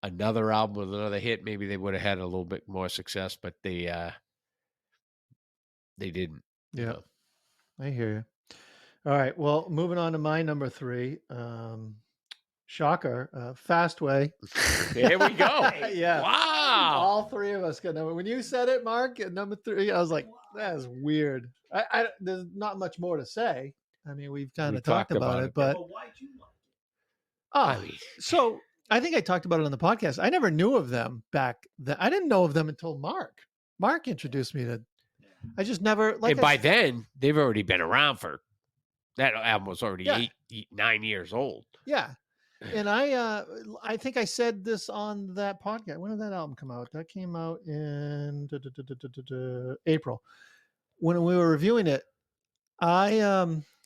another album with another hit, maybe they would have had a little bit more success, but they didn't. Yeah. I hear you. All right. Well, moving on to my number 3. Shocker. Fastway. There we go. Yeah. Wow. All 3 of us got number. When you said it, Mark, at number 3, I was like, that is weird. There's not much more to say. I mean, we've kind of talked about it, but why'd you like it? I mean, so I think I talked about it on the podcast. I never knew of them back then. I didn't know of them until Mark. Mark introduced me to. I just never like. and by then they've already been around for. That album was already Yeah. 9 years old. Yeah, and I think I said this on that podcast. When did that album come out? That came out in April. When we were reviewing it,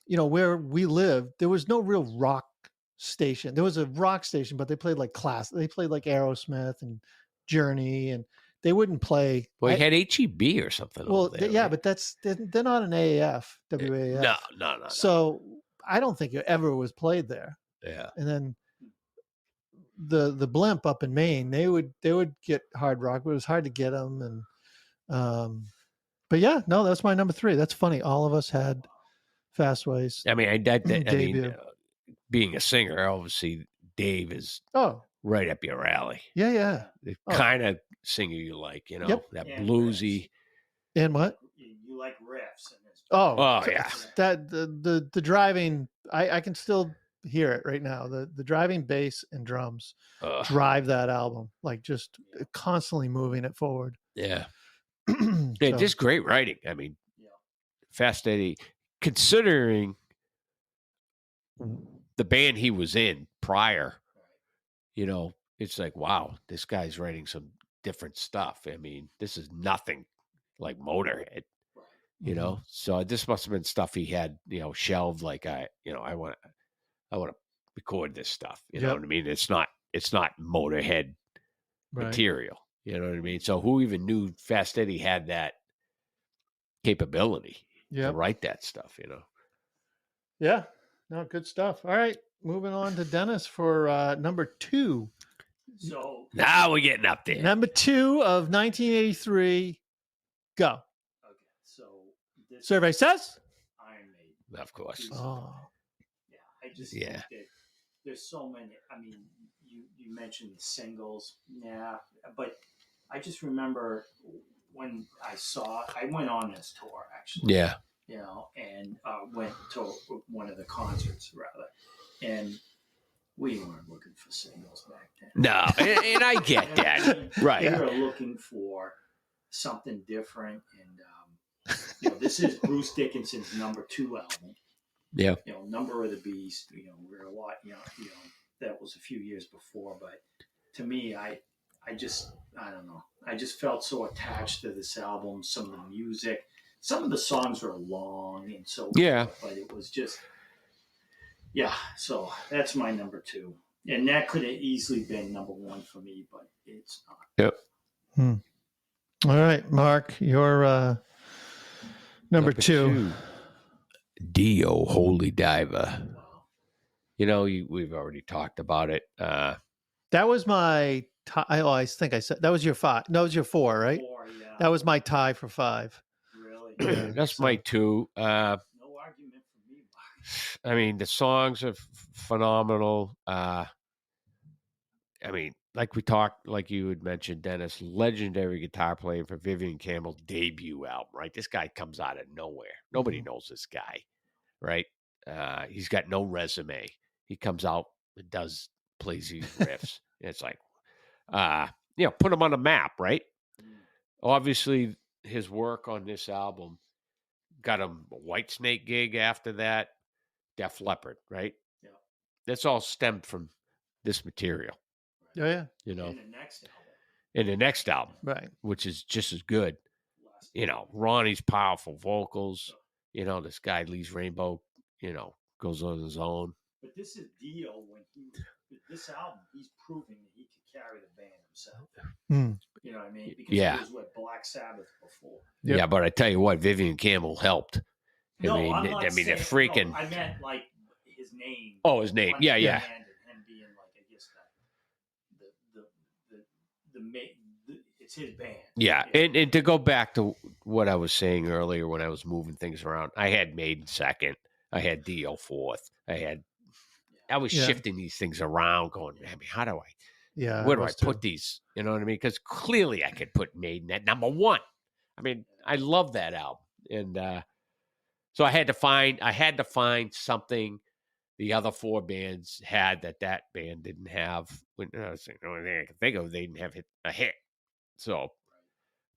where we lived, there was no real rock station. There was a rock station, but they played like They played like Aerosmith and Journey, and they wouldn't play. Well, you had HEB or something. Well, over there, yeah, right? but they're not an AAF, WAF. No. So I don't think it ever was played there. Yeah. And then the Blimp up in Maine, they would get hard rock, but it was hard to get them. And but yeah, no, that's my number 3. That's funny. All of us had Fastways. I mean, Debut. Being a singer, obviously, Dave is Oh, right up your alley. yeah. The Oh. kind of singer you like, Yep. that Yeah, bluesy. And what? You like riffs and it's Oh, yeah. That the driving, I can still hear it right now. The driving bass and drums drive that album, like just constantly moving it forward. Yeah. So, Yeah, just great writing. I mean, Yeah. Fast Eddie, considering the band he was in prior, it's like, wow, this guy's writing some different stuff. I mean, this is nothing like Motorhead, Mhm. So this must have been stuff he had, shelved. Like I want to record this stuff. You know Yep. what I mean? It's not Motorhead Right. material. You know what I mean? So who even knew Fast Eddie had that capability to Yep. write that stuff? Yeah. No, good stuff. All right. Moving on to Dennis for number 2. So Now we're getting up there. Number 2 of 1983. Go. okay, so this Survey says. Iron Maiden. Of course. Oh. Yeah, I just Yeah. think that there's so many. I mean, you mentioned the singles, yeah, but I just remember when I went on this tour actually. Yeah. And went to one of the concerts rather, and we weren't looking for singles back then. No, and I get that. Right. We were looking for something different, and this is Bruce Dickinson's #2 album. Yeah. Number of the Beast. We're a lot. That was a few years before, but to me, I don't know. I just felt so attached to this album. Some of the music, some of the songs were long and so forth, but it was just, so that's my #2. And that could have easily been #1 for me, but it's not. Yep. All right, Mark, your number two. Dio, Holy Diver. We've already talked about it. That was my tie. I think I said that was your 5. No, it was your 4, right? 4, yeah. That was my tie for 5. Really? That's my 2. No argument for me, Mark. I mean, the songs are phenomenal. Like you had mentioned, Dennis, legendary guitar player for Vivian Campbell's debut album, right? This guy comes out of nowhere. Nobody knows this guy, right? He's got no resume. He comes out and plays these riffs. And it's like, put him on the map, right? Obviously, his work on this album got him a Whitesnake gig after that, Def Leppard, right? Yeah. That's all stemmed from this material. Oh, yeah. In the next album, right, which is just as good. Ronnie's powerful vocals. This guy Lee's Rainbow, goes on his own. But this is Dio this album, he's proving that he could carry the band himself. You know what I mean? Because he was with Black Sabbath before. Yep. Yeah, but I tell you what, Vivian Campbell helped. No, I'm not saying, they're freaking. No, I meant like his name. Oh, his name. Yeah. And being like, I guess it's his band. Yeah, and to go back to what I was saying earlier when I was moving things around, I had Maiden 2nd, I had Dio 4th, I was shifting these things around, going, I mean, how do I? Yeah, where do I put these? You know what I mean? Because clearly I could put Maiden at #1. I mean, I love that album, and so I had to find something the other 4 bands had that band didn't have. When I was saying, the only thing I could think of, they didn't have a hit. So,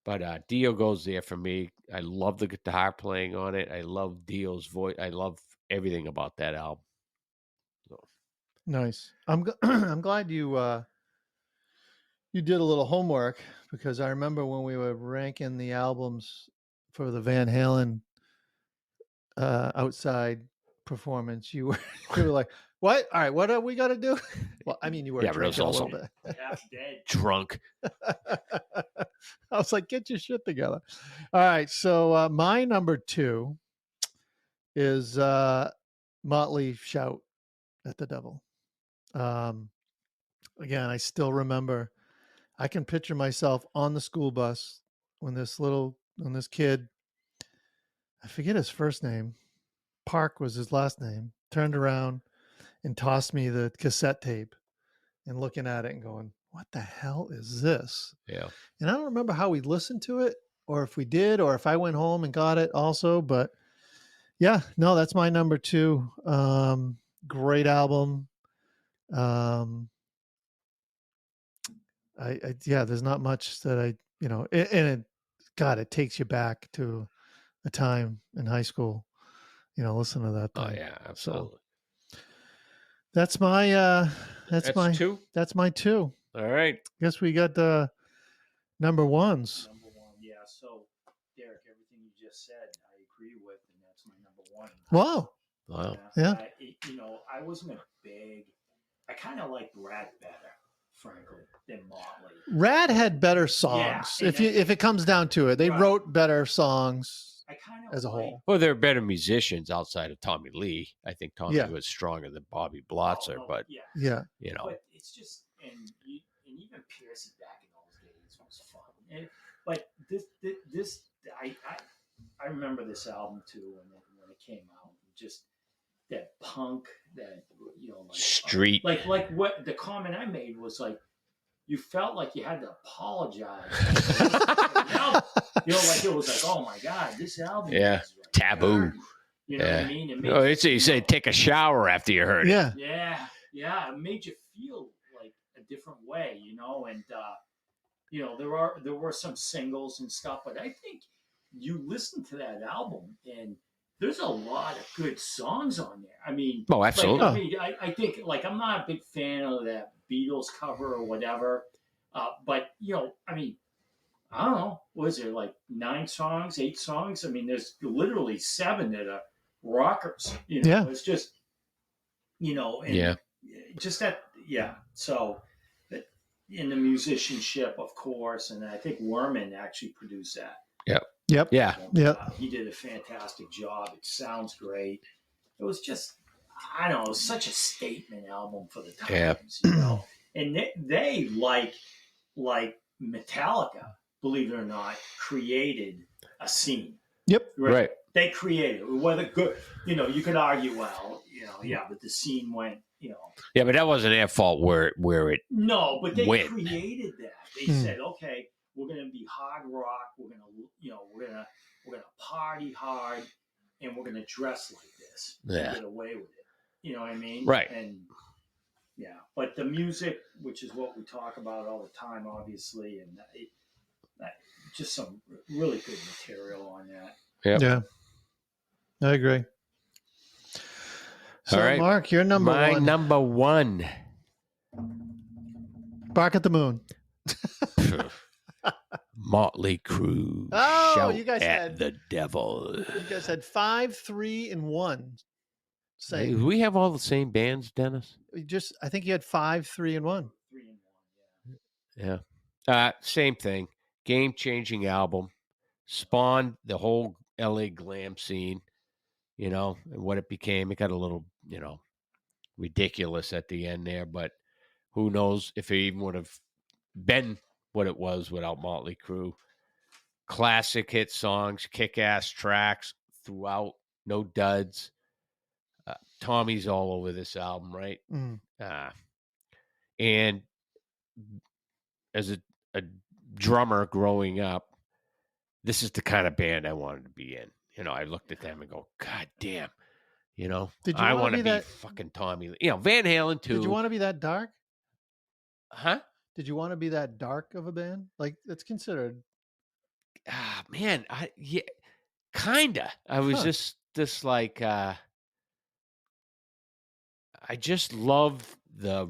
but Dio goes there for me. I love the guitar playing on it. I love Dio's voice. I love everything about that album. So. Nice. I'm glad you did a little homework, because I remember when we were ranking the albums for the Van Halen outside performance, you were like, "What? All right, what do we got to do?" Well, I mean, you were drinking a little bit. Half dead. Drunk. I was like, "Get your shit together." All right, so my #2 is Motley "Shout at the Devil." Again, I still remember. I can picture myself on the school bus when this kid, I forget his first name, Park was his last name, turned around and tossed me the cassette tape, and looking at it and going, "What the hell is this?" Yeah. And I don't remember how we listened to it, or if we did, or if I went home and got it also, but yeah, no, that's my #2. Great album. There's not much that it takes you back to a time in high school, listen to that thing. Oh yeah, absolutely. So that's my that's my 2. That's my 2. All right. Guess we got the #1s. #1, yeah. So Derek, everything you just said, I agree with, and that's my #1. Wow. Yeah. I wasn't I kind of liked Rad better, frankly, than Motley. Rad had better songs. Yeah, if it comes down to it, they wrote better songs as a whole. Well, they're better musicians outside of Tommy Lee. I think Tommy was stronger than Bobby Blotzer, but But it's just, and even Pearson back in those days was fun. But this I remember this album too when it came out. Just that punk, that street, like what the comment I made was like, you felt like you had to apologize. Like it was like, oh my god, this album is taboo. You know what I mean? You say take a shower after you heard it. Yeah. Yeah, it made you feel like a different way, and there were some singles and stuff, but I think you listen to that album and there's a lot of good songs on there. I mean, Oh, like absolutely. Oh. I think like I'm not a big fan of that Beatles cover or whatever, but I mean, I don't know, was there like 9 songs, 8 songs? I mean, there's literally 7 that are rockers. Yeah. It's just and Yeah. just that, yeah. So in the musicianship, of course, and I think Werman actually produced that. Yep. Yeah. Yep. He did a fantastic job. It sounds great. It was just, I don't know, it was such a statement album for the times, And they like Metallica, believe it or not, created a scene. Yep. Right. They created it. Whether good, you could argue, well, but the scene went, Yeah, but that wasn't their fault where it. No, but they went. created that. They said, okay, we're going to be hard rock. We're going to, we're going to party hard, and we're going to dress like this. Yeah. And get away with it. You know what I mean? Right. And yeah, but the music, which is what we talk about all the time, obviously, and just some really good material on that. Yep. Yeah. I agree. So, All right. Mark, you're number My one. number one. Bark at the Moon. Motley Crue. Oh, Shout you guys at had- the devil. You guys had 5, 3, and 1. Hey, Same. we have all the same bands, Dennis. I think you had 5, 3, and 1. 3 and 1, Yeah. Same thing. Game-changing album. Spawned the whole LA glam scene, and what it became. It got a little, ridiculous at the end there, but who knows if it even would have been what it was without Motley Crue. Classic hit songs, kick-ass tracks throughout, no duds. Tommy's all over this album, right? Mm. And as a drummer growing up, this is the kind of band I wanted to be in. I looked at them and go, God damn, Did you I wanna want to be be that- fucking Tommy. Van Halen too. Did you want to be that dark? Huh? Did you want to be that dark of a band? Like, it's considered. Man, kinda. I was Huh. just like, I just love the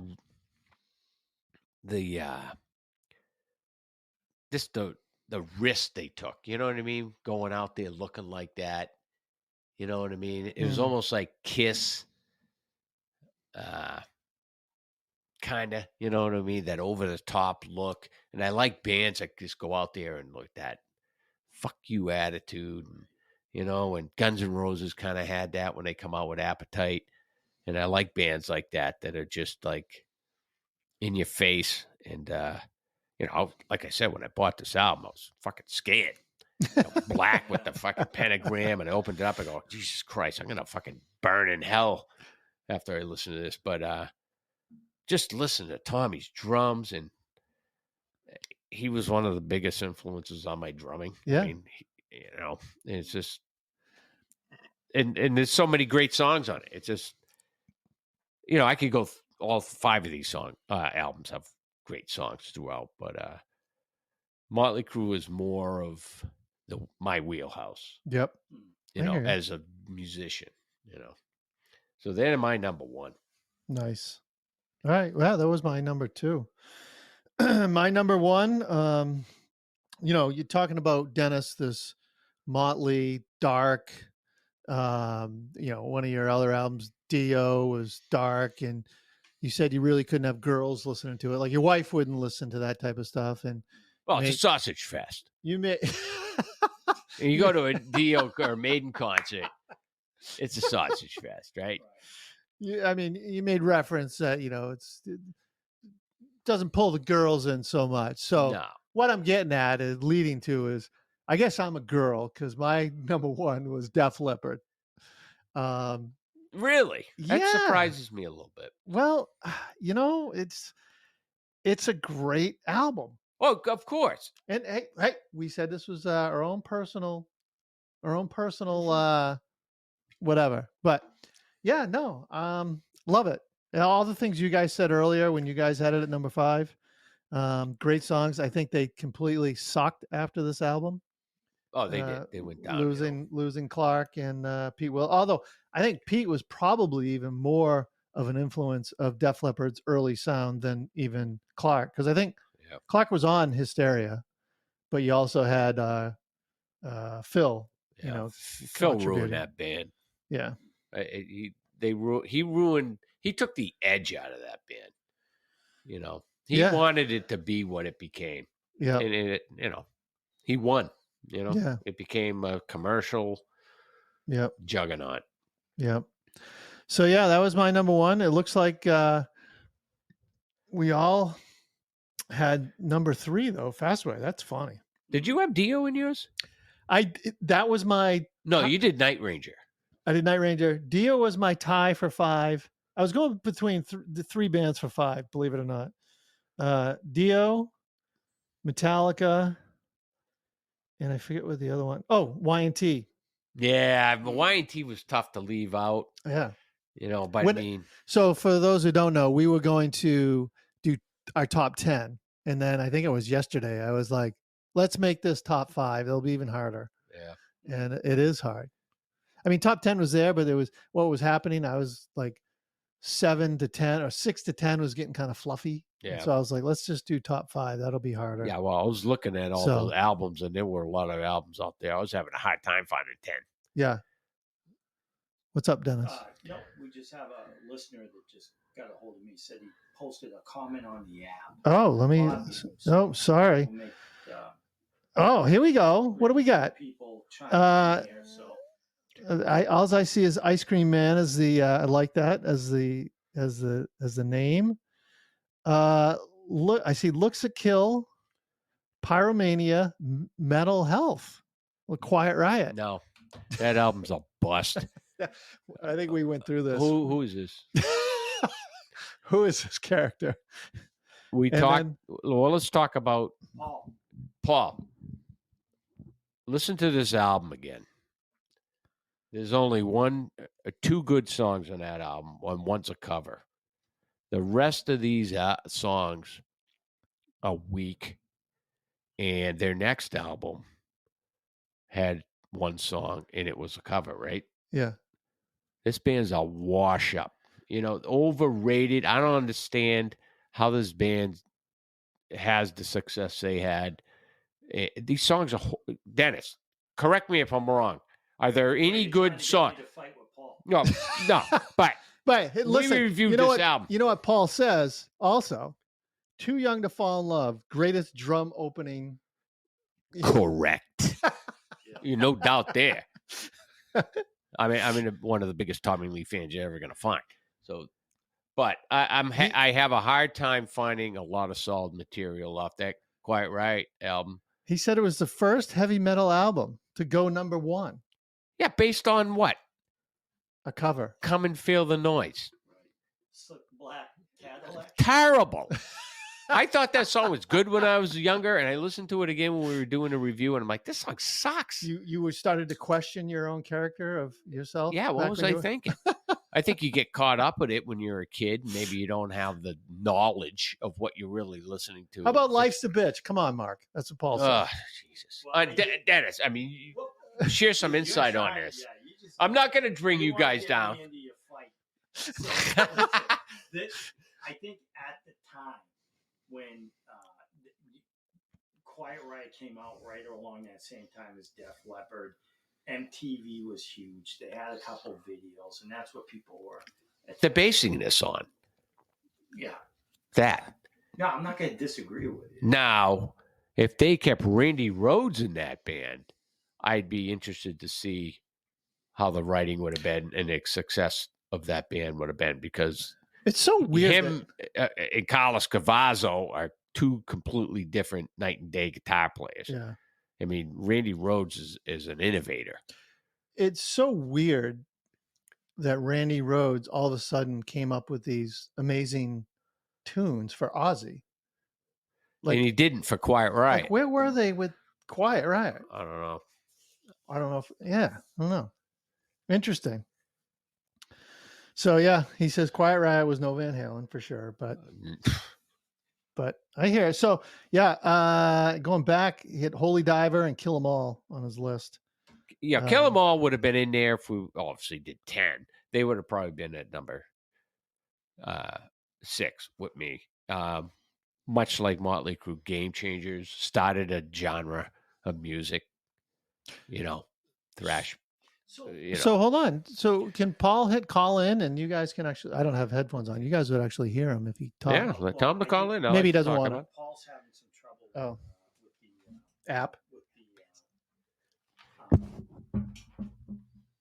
just the risk they took. You know what I mean? Going out there looking like that. You know what I mean? It was Mhm. almost like Kiss. Kind of, you know what I mean? That over the top look. And I like bands that just go out there and look at that fuck you attitude. And Guns N' Roses kind of had that when they come out with Appetite. And I like bands like that are just like in your face. And, like I said, when I bought this album, I was fucking scared. Black with the fucking pentagram. And I opened it up and go, Jesus Christ, I'm going to fucking burn in hell after I listen to this. But, just listen to Tommy's drums, and he was one of the biggest influences on my drumming. Yeah. I mean, it's just, and there's so many great songs on it. It's just, I could go all 5 of these albums have great songs throughout, but Motley Crue is more of my wheelhouse. Yep. I hear you. As a musician. So they're my number one. Nice. All right. Well, that was my number 2. My number 1, you're talking about, Dennis, this Motley dark. One of your other albums, Dio, was dark, and you said you really couldn't have girls listening to it. Like, your wife wouldn't listen to that type of stuff. And Well, it's a sausage fest. you may And you go to a Dio or Maiden concert, it's a sausage fest, right? you made reference that, it doesn't pull the girls in so much. So No. what I'm getting at is leading to is, I guess I'm a girl, because my number 1 was Def Leppard. Really? That Yeah. surprises me a little bit. Well, it's a great album. Oh, of course. And hey, we said this was our own personal whatever. But yeah, no, love it. All the things you guys said earlier when you guys had it at number 5, great songs. I think they completely sucked after this album. Oh, they did. They went downhill. Losing Clark and Pete Will. Although I think Pete was probably even more of an influence of Def Leppard's early sound than even Clark, because I think Clark was on Hysteria, but you also had Phil. Yeah. You know, Phil ruined that band. Yeah, he ruined. He took the edge out of that band. You know, he wanted it to be what it became. Yeah, and it, he won. You know, yeah. It became a commercial juggernaut. Yep. So yeah, that was my number 1. It looks like we all had number 3 though. Fastway. That's funny. Did you have Dio in yours? That was my. No, you did Night Ranger. I did Night Ranger. Dio was my tie for 5. I was going between the 3 bands for 5, believe it or not. Dio, Metallica, and I forget what the other one. Oh, Y&T. Yeah, but Y&T was tough to leave out. Yeah. But so for those who don't know, we were going to do our top 10. And then I think it was yesterday, I was like, let's make this top 5. It'll be even harder. Yeah. And it is hard. I mean, top 10 was there, but there was what was happening. I was like 7 to 10 or 6 to 10 was getting kind of fluffy. Yeah. And so I was like, let's just do top 5. That'll be harder. Yeah. Well, I was looking at all those albums, and there were a lot of albums out there. I was having a hard time finding 10. Yeah. What's up, Dennis? No, we just have a listener that just got a hold of me. Said he posted a comment on the app. Oh, let me. Oh, sorry. Oh, here we go. What do we got? People chiming in here, so. All I see is Ice Cream Man as the. I like that as the name. Look, I see Looks a Kill, Pyromania, Mental Health, Quiet Riot. No, that album's a bust. I think we went through this. Who is this? Who is this character? Well, let's talk about Paul. Listen to this album again. There's only 2 good songs on that album. One's a cover. The rest of these songs are weak. And their next album had 1 song, and it was a cover, right? Yeah. This band's a wash up. Overrated. I don't understand how this band has the success they had. These songs are... Dennis, correct me if I'm wrong. Are there any good songs? No. But listen, we reviewed this album. You know what Paul says also? Too Young to Fall in Love. Greatest drum opening. Correct. No doubt there. I mean, one of the biggest Tommy Lee fans you're ever going to find. So, but I have a hard time finding a lot of solid material off that Quiet Riot album. He said it was the first heavy metal album to go number 1. Yeah, based on what? A cover. Come and Feel the Noise. Slick Black Cadillac. Terrible. I thought that song was good when I was younger, and I listened to it again when we were doing a review, and I'm like, this song sucks. You were started to question your own character of yourself? Yeah, what was I thinking? I think you get caught up with it when you're a kid. Maybe you don't have the knowledge of what you're really listening to. How about Life's a Bitch? Come on, Mark. That's what Paul said. Oh, Jesus. Well, Dennis, I mean, share some insight on this. Yeah, I'm not going to bring you guys down. So, I think at the time when Quiet Riot came out right along that same time as Def Leppard, MTV was huge. They had a couple videos, and that's what people were. They're basing this on. Yeah. That. No, I'm not going to disagree with it. Now, if they kept Randy Rhoads in that band, I'd be interested to see how the writing would have been and the success of that band would have been, because it's so weird. Him and Carlos Cavazo are 2 completely different night and day guitar players. Yeah. I mean, Randy Rhoads is an innovator. It's so weird that Randy Rhoads all of a sudden came up with these amazing tunes for Ozzy. And he didn't for Quiet Riot. Like, where were they with Quiet Riot? I don't know. I don't know. I don't know. Interesting. So yeah, he says Quiet Riot was no Van Halen for sure, but I hear it. So yeah, going back, he hit Holy Diver and Kill 'Em All on his list. Yeah, Kill 'Em All would have been in there if we obviously did 10. They would have probably been at number 6 with me. Much like Motley Crue, Game Changers started a genre of music, thrash. So hold on. So can Paul hit call in and you guys can actually, I don't have headphones on. You guys would actually hear him if he talked. Yeah, tell him to call in. Maybe he doesn't want to. Paul's having some trouble with the app. With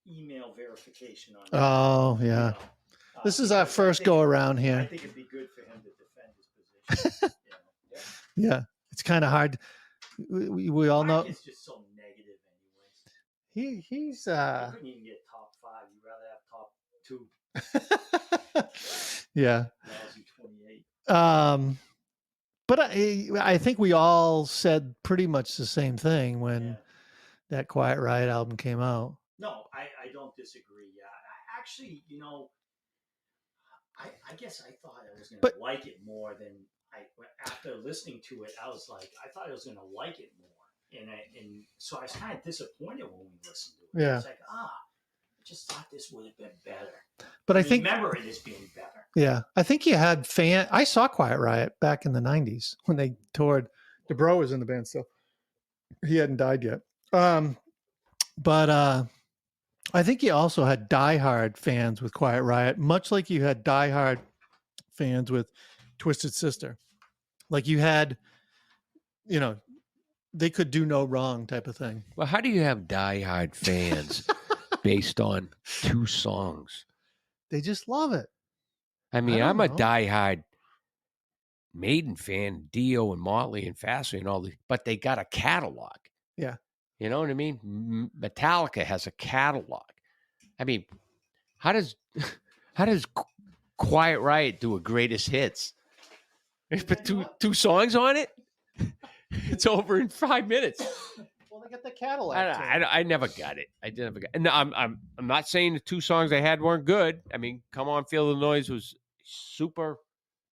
the email verification on Oh, yeah. This is our first go around I here. think it'd be good for him to defend his position. Yeah. It's kind of hard. We all know. It's just so negative anyways. He's You couldn't even get top 5. You'd rather have top 2. Yeah. Lousy 28. But I think we all said pretty much the same thing when that Quiet Riot album came out. No, I don't disagree. Yeah, actually, I guess I thought I was going to like it more than after listening to it. I was like, I thought I was going to like it more, and so I was kind of disappointed when we listened to it. Yeah, it's like I just thought this would have been better. But I think remember it as being better. Yeah, I think you had I saw Quiet Riot back in the '90s when they toured. DeBro was in the band still. He hadn't died yet. But I think you also had diehard fans with Quiet Riot, much like you had diehard fans with Twisted Sister. Like you had, they could do no wrong type of thing. Well, how do you have diehard fans based on 2 songs? They just love it. I mean, I'm a diehard Maiden fan, Dio and Motley and Fastly and all these, but they got a catalog. Yeah. You know what I mean? Metallica has a catalog. I mean, how does Quiet Riot do a greatest hits? They put two songs on it. It's over in 5 minutes. Well, they got the catalog. I never got it. I never got. No, I'm not saying the 2 songs they had weren't good. I mean, Come On, Feel the Noise was super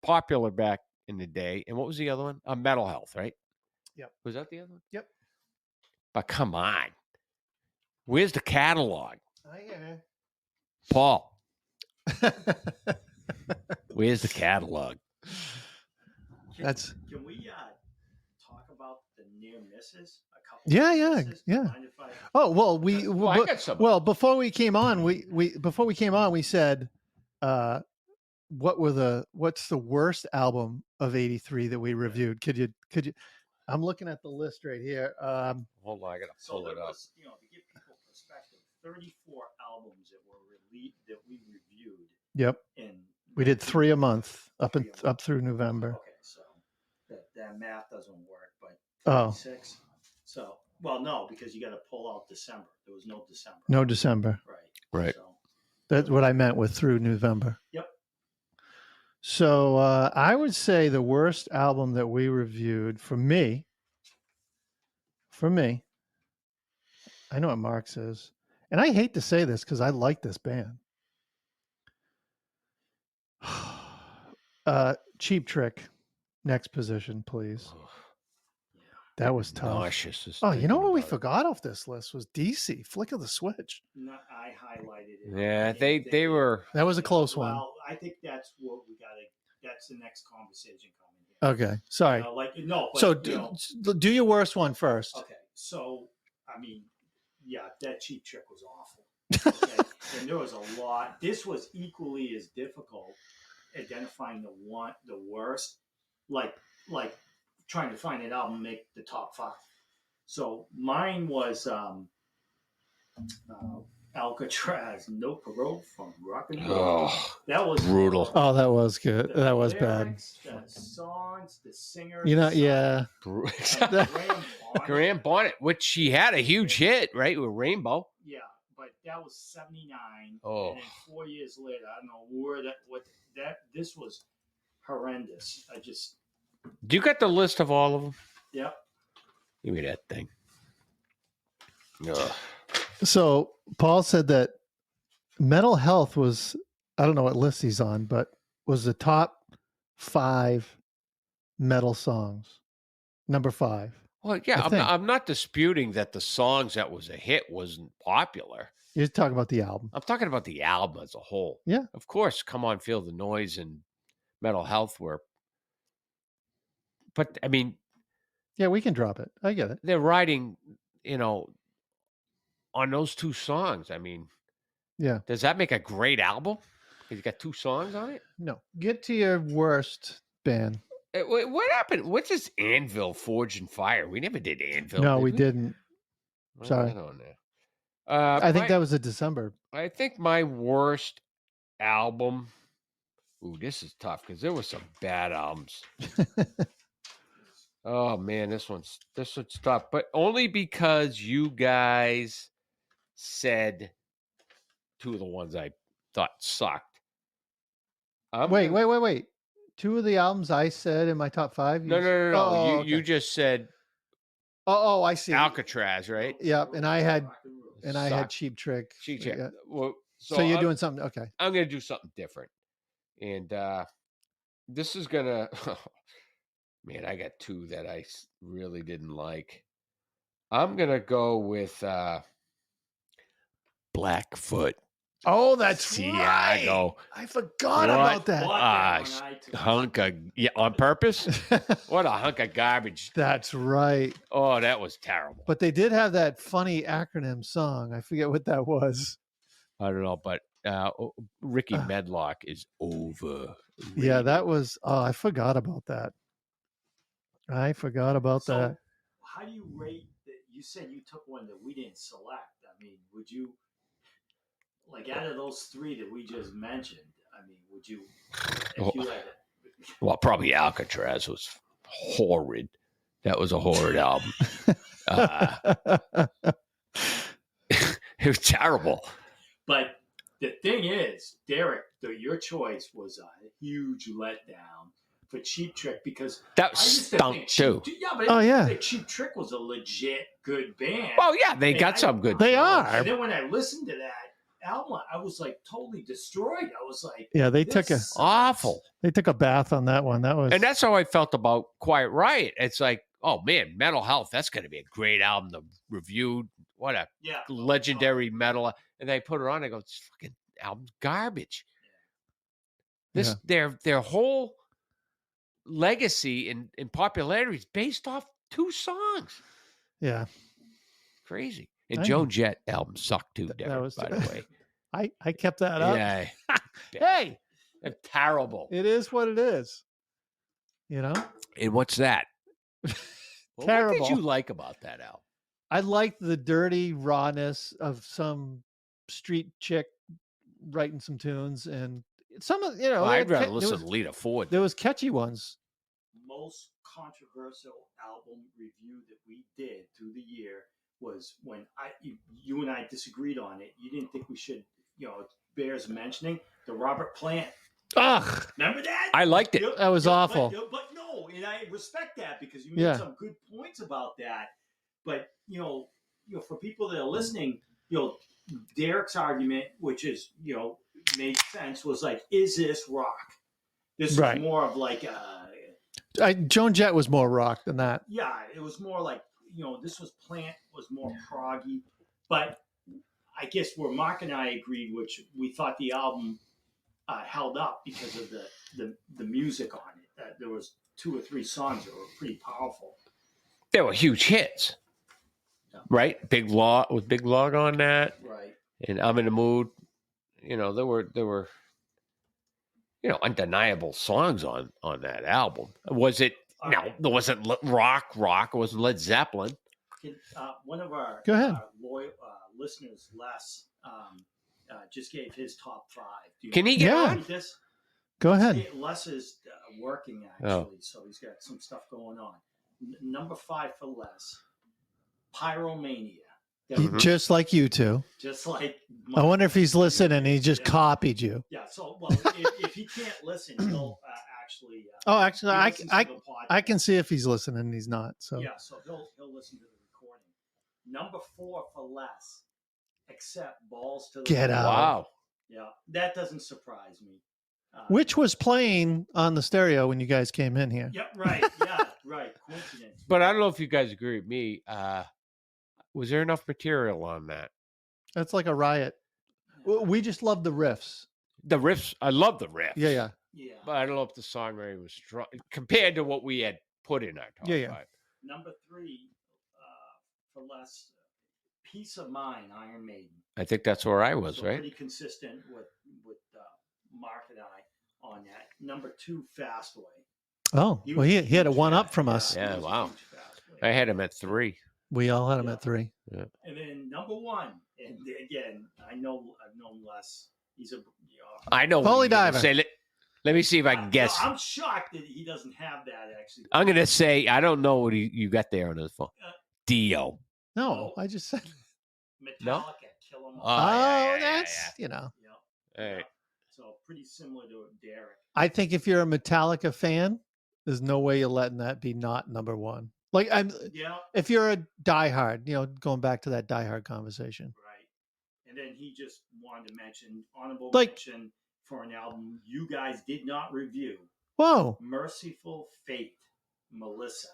popular back in the day. And what was the other one? Metal Health, right? Yep. Was that the other one? Yep. But come on, where's the catalog? Yeah. Paul, where's the catalog? Can we talk about the near misses? A couple. Yeah. Oh well, I got some. Well, before we came on, we said, what's the worst album of '83 that we reviewed? Could you? I'm looking at the list right here. Hold on, I gotta pull it up. To give people perspective, 34 albums that were released that we reviewed. Yep. We did 3 a month up through November. Okay, so that math doesn't work, but 36. So, no, because you got to pull out December. There was no December. No December. Right. So, that's what I meant with through November. Yep. So I would say the worst album that we reviewed for me, I know what Mark says, and I hate to say this because I like this band. Cheap Trick, next position, please. That was tough. Nauseous. Oh, you know what we forgot off this list was DC, Flick of the Switch. No, I highlighted it. Yeah, they were. That was a close one. Well, I think that's what we got to. That's the next conversation coming here. Okay, sorry. Do your worst one first. Okay, so I mean, that Cheap Trick was awful. Okay? And there was a lot. This was equally as difficult identifying the worst, like trying to find an album make the top 5. So mine was Alcatraz, No Parole from Rock and Roll. Oh, that was brutal. Oh, that was good. That was lyrics, bad. The songs, the singer. Yeah. Graham Bonnet, which she had a huge hit, right, with Rainbow. Yeah, but that was 79. Oh. And then 4 years later, I don't know this was horrendous. Do you got the list of all of them? Yep. Give me that thing. Ugh. So Paul said that Metal Health was I don't know what list he's on, but was the top 5 metal songs. Number 5. Well, yeah, I think. I'm not disputing that the songs that was a hit wasn't popular. You're talking about the album. I'm talking about the album as a whole. Yeah. Of course, Come On, Feel the Noise and Mental Health were. But, I mean. Yeah, we can drop it. I get it. They're writing, on those 2 songs. I mean. Yeah. Does that make a great album? Because you got 2 songs on it? No. Get to your worst band. What happened? What's this Anvil, Forge and Fire? We never did Anvil. No, did we didn't. What's Sorry. that on there? I think that was a December. I think my worst album. Ooh, this is tough because there were some bad albums. Oh man, this one's tough, but only because you guys said 2 of the ones I thought sucked. Wait. 2 of the albums I said in my top 5. No. Oh, you okay. just said. Oh, I see. Alcatraz, right? Yep, and I had Cheap Trick. Cheap Trick. Yeah. Well, so you're doing something. Okay. I'm going to do something different, and this is gonna. Man, I got 2 that I really didn't like. I'm gonna go with Blackfoot. Oh, that's Tiago. Right. I forgot about that. Hunk of on purpose. What a hunk of garbage. That's right. Oh, that was terrible. But they did have that funny acronym song. I forget what that was. I don't know, but Ricky Medlock is over. Yeah, that was. Oh, I forgot about that. That. How do you rate that? You said you took one that we didn't select. I mean, would you, like, out of those 3 that we just mentioned, I mean, would you, if you had it? Well, probably Alcatraz was horrid. That was a horrid album. It was terrible. But the thing is, Derek, your choice was a huge letdown for Cheap Trick because that stunk too. I think Cheap Trick was a legit good band. Oh yeah, they got some good. They are. And then when I listened to that album, I was like totally destroyed. I was like, yeah, they took awful. They took a bath on that one. And that's how I felt about Quiet Riot. It's like, oh man, Mental Health. That's going to be a great album to review. What a legendary metal. And they put it on. I go, this fucking album's garbage. This their whole legacy in popularity is based off 2 songs. Yeah. Crazy. And Joan Jett album sucked too, Derek, by the way. I kept that up. Yeah. Hey. They're terrible. It is what it is. And what's that? Terrible. What did you like about that album? I liked the dirty rawness of some street chick writing some tunes, and some of I'd rather listen to Lita Ford. There was catchy ones. Most controversial album review that we did through the year was when you and I disagreed on it. You didn't think we should, it bears mentioning the Robert Plant. Ugh. Remember that? I liked it. That was awful. But no, and I respect that because you made some good points about that. But for people that are listening, Derek's argument, which is made sense, was like, is this rock? This was more of like Joan Jett was more rock than that. Yeah, it was more like this was Plant was more proggy, but I guess where Mark and I agreed, which we thought the album held up because of the music on it. There was 2 or 3 songs that were pretty powerful. They were huge hits, right? Big Log on that, right? And I'm in the Mood. There were undeniable songs on that album. Was it? No, there wasn't rock. It wasn't Led Zeppelin. One of our loyal listeners, Les, just gave his top 5. Can he get on this? Go ahead. Les is working actually, so he's got some stuff going on. Number 5 for Les, Pyromania. Just like you two. Just like. I wonder if he's listening and he just copied you. Yeah. So, if he can't listen, he'll actually. Actually, I can see if he's listening and he's not. So. Yeah. So he'll listen to the recording. Number 4 for Les, Accept Balls to the Get Out. Wow. Yeah, that doesn't surprise me. Which was playing on the stereo when you guys came in here. Yeah, right. Yeah, right. Coincidence. But I don't know if you guys agree with me. Was there enough material on that? That's like a riot. We just love the riffs. The riffs, I love the riffs. Yeah. Yeah. But I don't know if the songwriting was strong compared to what we had put in our top five. Number 3, for less, Peace of Mind, Iron Maiden. I think that's where I was, So right? pretty consistent with Mark and I on that. Number 2, Fastway. Oh, well, he had a one up from us. Yeah, wow. I had him at 3. We all had him at 3. Yeah. And then number 1, and again, I've known Les. He's I know. Holy Diver. Let me see if I can guess. I'm shocked that he doesn't have that actually. I'm gonna say I don't know what you got there on his phone. Dio. No, I just said Metallica, No? Kill 'Em Oh, All. that's Yeah. Hey. So pretty similar to Derek. I think if you're a Metallica fan, there's no way you're letting that be not number 1. Like if you're a diehard, going back to that diehard conversation. Right. And then he just wanted to mention honorable Like- mention for an album you guys did not review. Whoa, Merciful Fate, Melissa.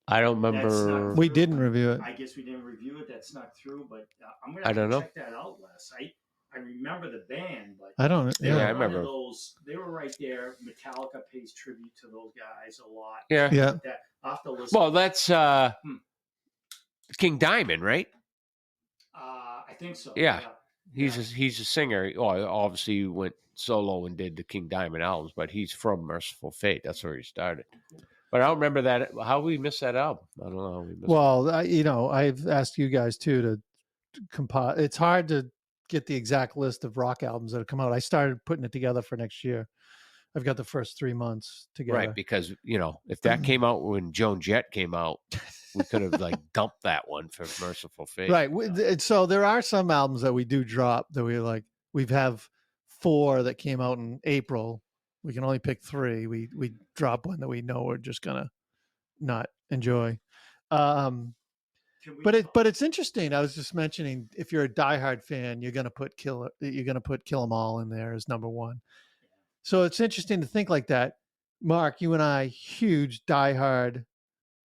I don't That's remember. not- we didn't review it. I guess we didn't review it. That snuck through, but I'm gonna I have don't to know. check that out, Les. I remember the band, but I don't. they Yeah, were I one of remember. those. They were right there. Metallica pays tribute to those guys a lot. Yeah. Yeah. That I'll have to listen. Well, that's King Diamond, right? I think so. Yeah. He's a singer. Oh, obviously he went solo and did the King Diamond albums, but he's from Merciful Fate. That's where he started. But I don't remember that. How we missed that album? I don't know how we missed it. Well, I've asked you guys too to compile. It's hard to get the exact list of rock albums that have come out. I started putting it together for next year. I've got the first 3 months together. Right, because if that came out when Joan Jett came out, we could have dumped that one for Merciful Fate. Right. So there are some albums that we do drop that we have 4 that came out in April. We can only pick 3. We drop one that we know we're just gonna not enjoy. But it's interesting. I was just mentioning if you're a diehard fan, you're gonna put Kill 'Em All in there as number 1. So it's interesting to think like that. Mark, you and I, huge diehard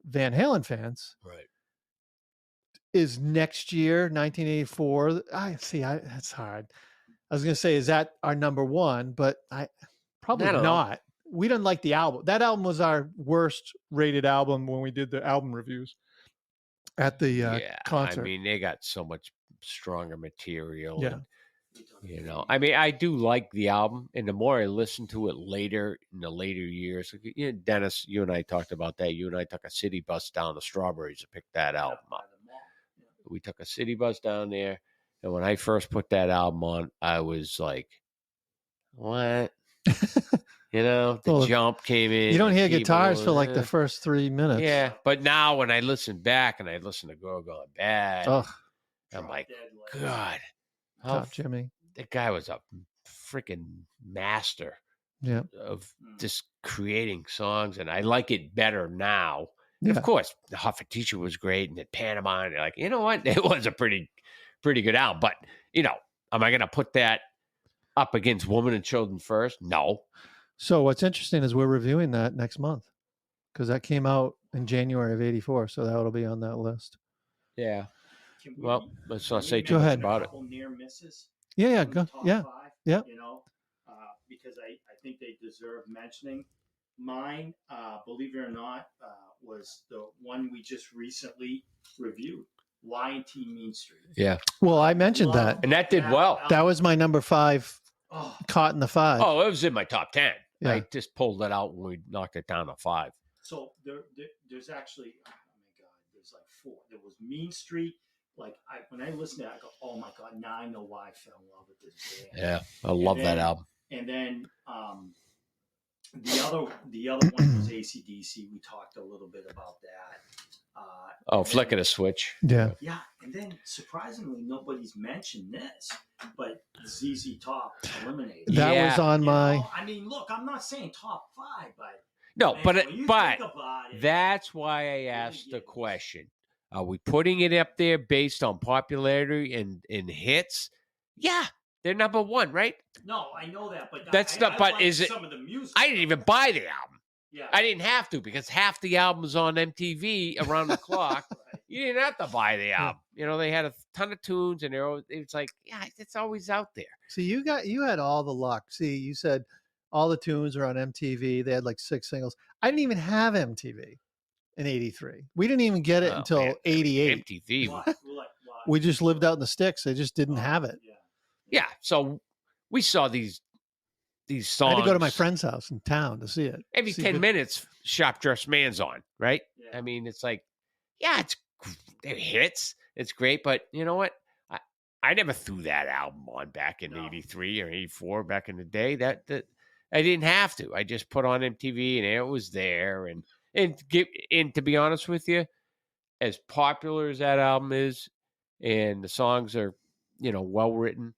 Van Halen fans. Right. Is next year 1984? That's hard. I was gonna say, is that our number 1? But probably I don't know. not. We didn't like the album. That album was our worst rated album when we did the album reviews at the concert. I mean, they got so much stronger material. Yeah. And, I do like the album, and the more I listen to it later in the later years, Dennis, you and I talked about that. You and I took a city bus down to Strawberries to pick that album up. We took a city bus down there, and when I first put that album on, I was like, "What?" The jump came in. You don't hear the guitars for keyboard, the first 3 minutes. Yeah, but now when I listen back and I listen to Girl Gone Bad, I'm like, God, Top Jimmy. that guy was a freaking master of just creating songs, and I like it better now. Yeah. Of course, the Huffer Teacher was great, and the Panama, and you know what? It was a pretty good album. But, am I going to put that up against Woman and Children First? No. So what's interesting is we're reviewing that next month because that came out in January of '84. So that'll be on that list. Yeah. Well, let's not say Go too much ahead. about it. Near misses. Yeah. From Go. the top Yeah. 5, Yeah. Because I think they deserve mentioning. Mine, believe it or not, was the one we just recently reviewed, Y&T Mean Street. Yeah. Well, I mentioned that. And that did well. That was my number 5. Oh, Caught in the 5. Oh, it was in my top 10. Yeah. I just pulled it out when we knocked it down to 5. so there's actually, oh my God, there's 4. There was Mean Street. When I listen to it, I go, oh my God, now I know why I fell in love with this band. Yeah, I love that album. And then the other one was AC/DC. We talked a little bit about that. Flicking a switch. Yeah. Yeah, and then surprisingly, nobody's mentioned this, but ZZ Top Eliminated. That was on my. Look, I'm not saying top 5, but No, man, but when you but think about it, that's why I asked the question. Are we putting it up there based on popularity and hits? Yeah, They're number one, right? No, I know that, but That's I, not. I But like is it? some of the music? I didn't even buy the album. Yeah, I didn't have to because half the albums on MTV around the clock. right. You didn't have to buy the album. You know, they had a ton of tunes, and it's like, yeah, it's always out there. See, you had all the luck. See, you said all the tunes are on MTV. They had like 6 singles. I didn't even have MTV in '83. We didn't even get it Oh, until man, I mean, '88. MTV. Why? We just lived out in the sticks. They just didn't have it. Yeah. Yeah, so we saw these I songs. had to go to my friend's house in town to see it. Every See 10 if it- minutes. Shop Dress Man's on, right? Yeah. I mean, it's like, yeah, it hits. It's great, but you know what? I never threw that album on back in No. '83 or '84 back in the day. That I didn't have to. I just put on MTV and it was there. And to be honest with you, as popular as that album is, and the songs are, well written,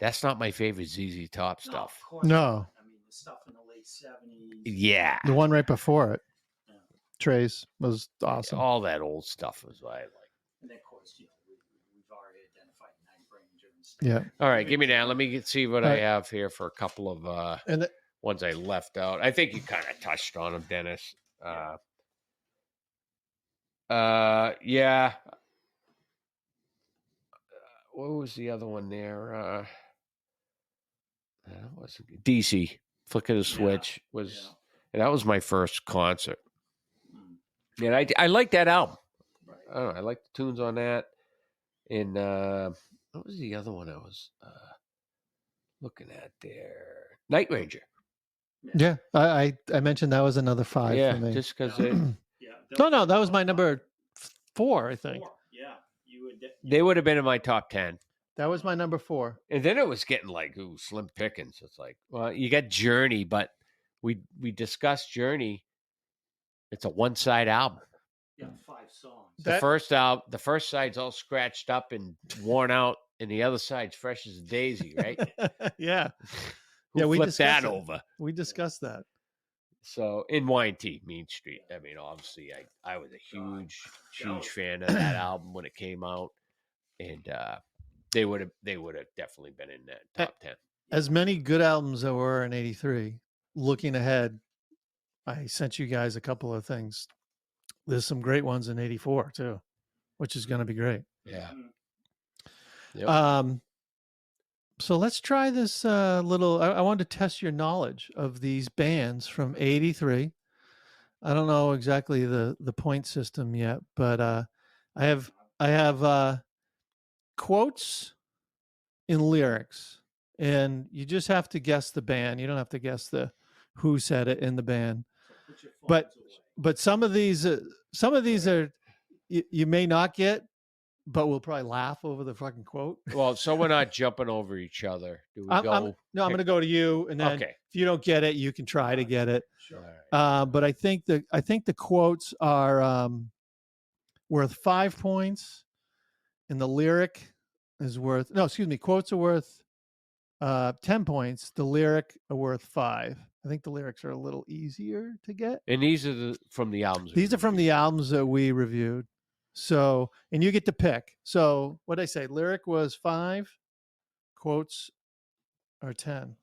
that's not my favorite ZZ Top No, stuff. of course No. not. I mean, the stuff in the late '70s. Yeah, The one right before it, Yeah. Trace, was awesome. all that old stuff was what I like. And then, of course, we've already identified Night Ranger and stuff. Yeah. All right, give me that. Let me see what All I right. have here for a couple of And ones I left out. I think you kind of touched on them, Dennis. Yeah. What was the other one there? Was DC Flick of the Switch and that was my first concert. Mm. And I like that album. Right. I don't know. I like the tunes on that. And what was the other one I was looking at there? Night Ranger. yeah, I mentioned that was another 5 Yeah, for me. just because Yeah. No, that was my number 4, I think. 4. Yeah. You would. they would have been in my top 10. That was my number 4. And then it was getting like, ooh, slim pickings. It's like, well, you got Journey, but we discussed Journey. It's a one-side album. Yeah, 5 songs. The first side's all scratched up and worn out, and the other side's fresh as a daisy, right? Yeah, Who Yeah, we flipped that discussed it. over? we discussed that. So in Y&T, Mean Street. I mean, obviously, I was a huge fan of that album when it came out, and they would have definitely been in that top 10. As many good albums there were in '83. Looking ahead, I sent you guys a couple of things. There's some great ones in '84 too, which is going to be great. Yeah. Mhm. Yep. So let's try this little. I wanted to test your knowledge of these bands from '83. I don't know exactly the point system yet, but I have quotes in lyrics, and you just have to guess the band. You don't have to guess the who said it in the band. So put your But- phones away. But some of these are you may not get, but we'll probably laugh over the fucking quote. Well, so we're not jumping over each other. Do we I'm go? going to go to you, and then Okay. if you don't get it, you can try to get it. Sure. All right. But I think the quotes are worth 5 points, and the lyric is worth quotes are worth 10 points. The lyric are worth 5. I think the lyrics are a little easier to get. And these are from the albums. These are from the albums that we reviewed. So, and you get to pick. So, what did I say? Lyric was 5, quotes are 10.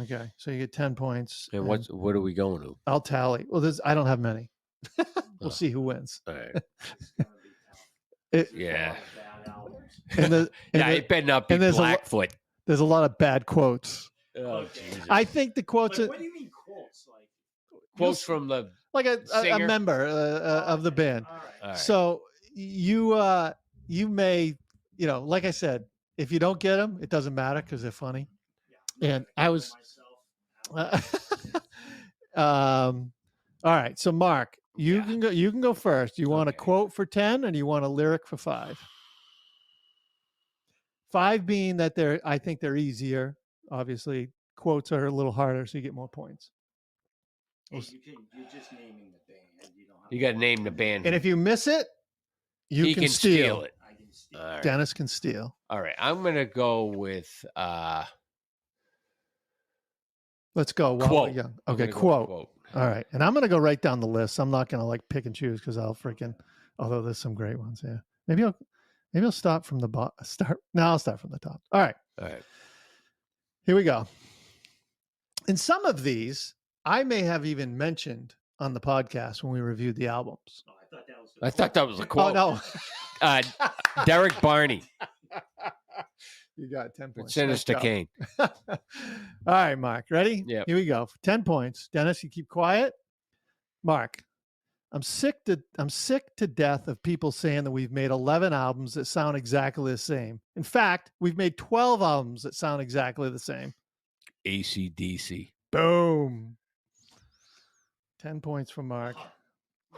Okay, so you get 10 points. And what are we going to? I'll tally. Well, I don't have many. Oh. We'll see who wins. All right. It's gonna be tough. It, Yeah. A lot of bad albums. and the, and Yeah, the- it better not be and there's a lo- Blackfoot. there's a lot of bad quotes. Oh, Okay. Jesus. I think the quotes But are what do you mean quotes? Like Quotes from the. like a singer? member of the okay, band. All right. All right. So you may, like I said, if you don't get them, it doesn't matter because they're funny. Yeah. And I was- Myself. All right. So Mark, you Yeah. can go. You can go first. You want a Okay. quote for 10, or do you want a lyric for 5? 5 being that I think they're easier. Obviously, quotes are a little harder, so you get more points. Hey, you're just naming the band. You don't have You got to name the band. And if you miss it, you he can steal it. I can steal. All right. Dennis can steal. All right. I'm gonna go with Let's go. While quote. we're young. I'm Okay, gonna go quote. with All right, and I'm gonna go right down the list. I'm not gonna like pick and choose because I'll freaking. Although there's some great ones. Yeah, maybe I'll stop from the start. No, I'll start from the top. All right. All right. Here we go. In some of these, I may have even mentioned on the podcast when we reviewed the albums. Oh, I thought that was. I thought that was a Oh, quote. no. Derek Barney, You got 10 points. Sinister Nice job. Kane. All right, Mark. Ready? Yep. Here we go. 10 points. Dennis, you keep quiet. Mark, I'm sick to death of people saying that we've made 11 albums that sound exactly the same. In fact, we've made 12 albums that sound exactly the same. AC/DC. Boom. 10 points from Mark.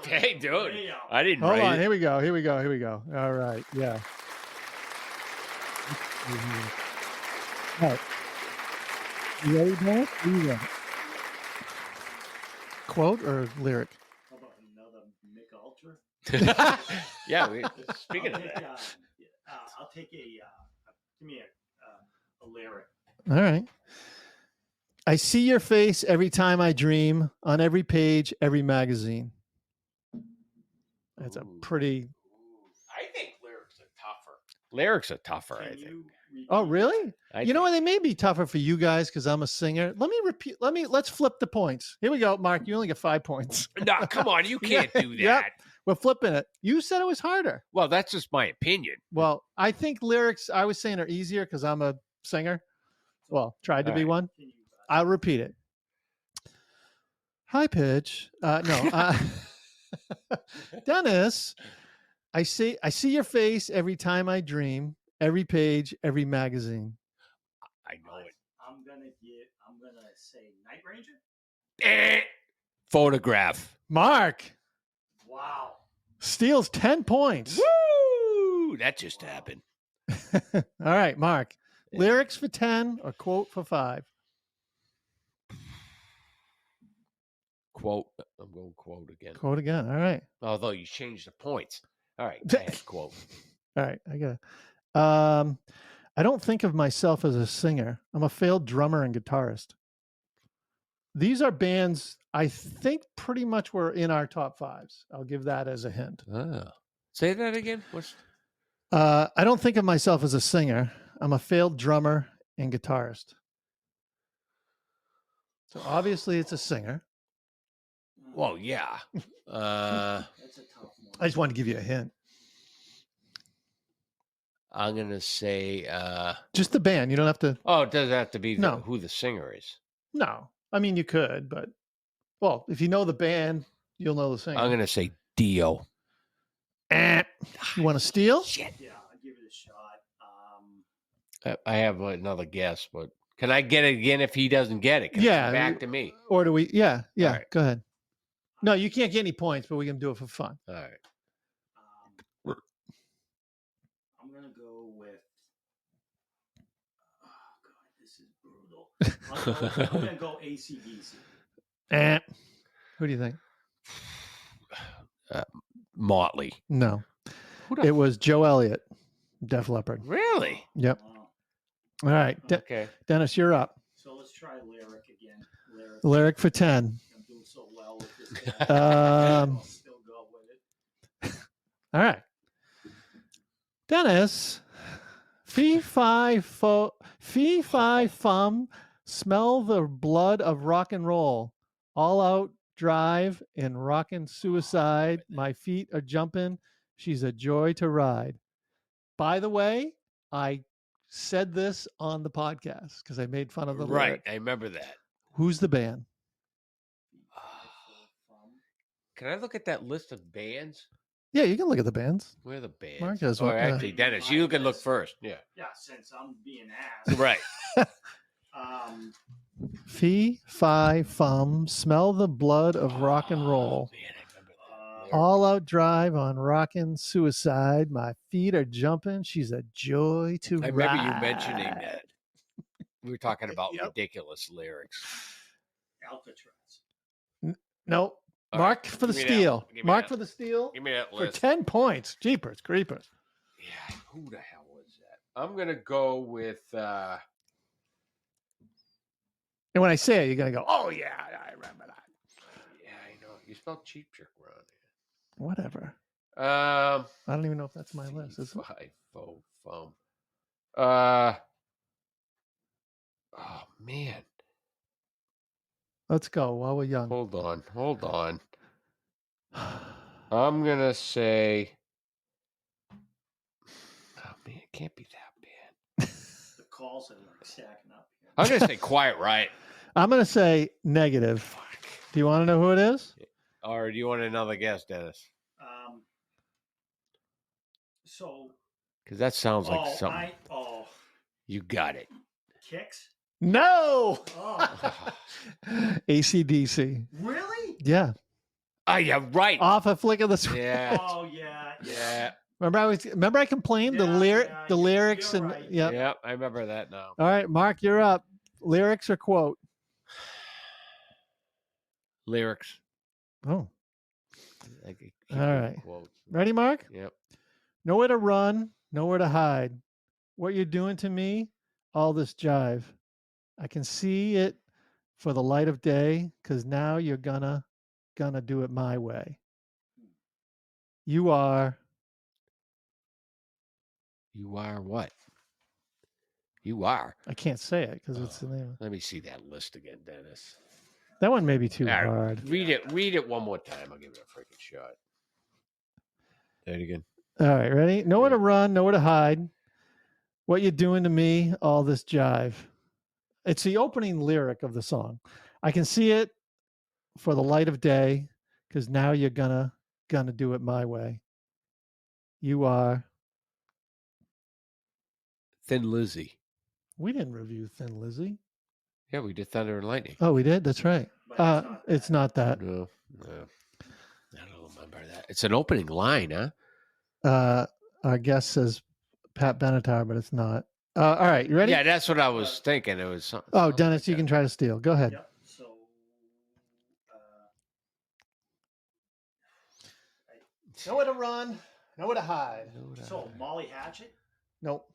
Hey, dude. Damn. I didn't Hold write on. it. Here we go. Here we go. Here we go. All right. Yeah. All right. You ready, Dennis? Here you go. Quote or lyric? How about another Mick Ultra? Yeah, speaking I'll of take, that. I'll take give me a lyric. All right. I see your face every time I dream, on every page, every magazine. That's a Ooh. pretty. I think lyrics are tougher. Lyrics are tougher, I Can think. you repeat Oh, that? really? I You know think- what? They may be tougher for you guys because I'm a singer. Let me repeat. Let's flip the points. Here we go, Mark. You only get 5 points. No, come on. You can't do that. Yep. We're flipping it. You said it was harder. Well, that's just my opinion. Well, I think lyrics, I was saying, are easier because I'm a singer. Well, tried to All be right. one. Can you, I'll repeat it. High pitch. No. Dennis, I see your face every time I dream, every page, every magazine. I know it. I'm gonna say Night Ranger. Photograph. Mark Wow. steals 10 points. Woo! That just happened. All right, Mark. Yeah. Lyrics for 10 or quote for 5? Quote. I'm going quote again. Quote again. All right. Although you changed the points. All right. Go ahead, quote. All right. I got it. I don't think of myself as a singer. I'm a failed drummer and guitarist. These are bands I think pretty much were in our top 5s. I'll give that as a hint. Ah. Say that again. What's I don't think of myself as a singer. I'm a failed drummer and guitarist. So obviously it's a singer. Well, yeah. That's a tough one. I just wanted to give you a hint. I'm gonna say. Just the band. You don't have to. Oh, it doesn't have to be No. who the singer is. No. I mean, you could, but well, if you know the band, you'll know the singer. I'm gonna say Dio. You want to steal? Shit. Yeah, I'll give it a shot. I have another guess, but can I get it again if he doesn't get it? Can it Yeah. come back to me. Or do we? Yeah. All right. Go ahead. No, you can't get any points, but we can do it for fun. All right. I'm gonna go with. Oh God, this is brutal. I'm gonna go AC/DC. Who do you think? Motley. No, Who the it was Joe Elliott, Def Leppard. Really? Yep. Wow. All right, Okay. Dennis, you're up. So let's try lyric again. Lyric for 10. I'm doing so well with this. Um, I'll still go with it. All right. Dennis, fee fi fum, smell the blood of rock and roll. All out drive and rockin' suicide. My feet are jumping. She's a joy to ride. By the way, I said this on the podcast because I made fun of the Right. lyric. I remember that. Who's the band? Can I look at that list of bands? Yeah, you can look at the bands. Where are the bands? Mark has Or one, actually, Dennis, you can look first. Yeah. Yeah, since I'm being asked. Right. Fee fi fum, smell the blood of rock and roll. Oh, man, I remember that. lyric. All out drive on rockin' suicide. My feet are jumping. She's a joy to I ride. remember you mentioning that. We were talking about Yep. ridiculous lyrics. Alcatraz. Nope. All Mark right, for the give me that steal. one. Give me Mark that. for the steal Give me that for list. 10 points. Jeepers, creepers. Yeah, who the hell was that? I'm gonna go with And when I say it, you're going to go, oh, yeah, I remember that. yeah, I know. You spelled cheap trick around Whatever. here. I don't even know if that's my list. Is it? Five, four, foam. Oh man. Let's go while we're young. Hold on. I'm gonna say. Oh man, it can't be that bad. The calls are like stacking up here. I'm gonna say Quiet Riot. I'm going to say negative. Fuck. Do you want to know who it is? Or do you want another guess, Dennis? So. Because that sounds like something. You got it. Kicks. No. Oh. AC/DC. Really? Yeah. Oh, yeah, right. Off a flick of the switch. Yeah. Oh yeah. Yeah. Remember I complained the lyrics you're and right. yeah. Yeah, I remember that now. All right, Mark, you're up. Lyrics or quote? Lyrics. Oh. I could keep All doing right. quotes. Ready, Mark? Yep. Nowhere to run, nowhere to hide. What you're doing to me, all this jive. I can see it for the light of day, because now you're gonna do it my way. You are What? You are. I can't say it because it's the name. Let me see that list again, Dennis. That one may be too All right, hard. Read it one more time. I'll give it a freaking shot. Say it again. All right, ready? Nowhere to run, nowhere to hide. What you doing to me, all this jive. It's the opening lyric of the song. I can see it for the light of day, because now you're gonna do it my way. You are. Thin Lizzy. We didn't review Thin Lizzy. Yeah, we did Thunder and Lightning. Oh, we did. That's right. But It's not that. No. I don't remember that. It's an opening line, huh? Our guest says Pat Benatar, but it's not. All right, you ready? Yeah, that's what I was thinking. It was something. Oh, Dennis, you can try to steal. Go ahead. Yep. So. Nowhere to run, nowhere to hide. So Molly Hatchet. Nope.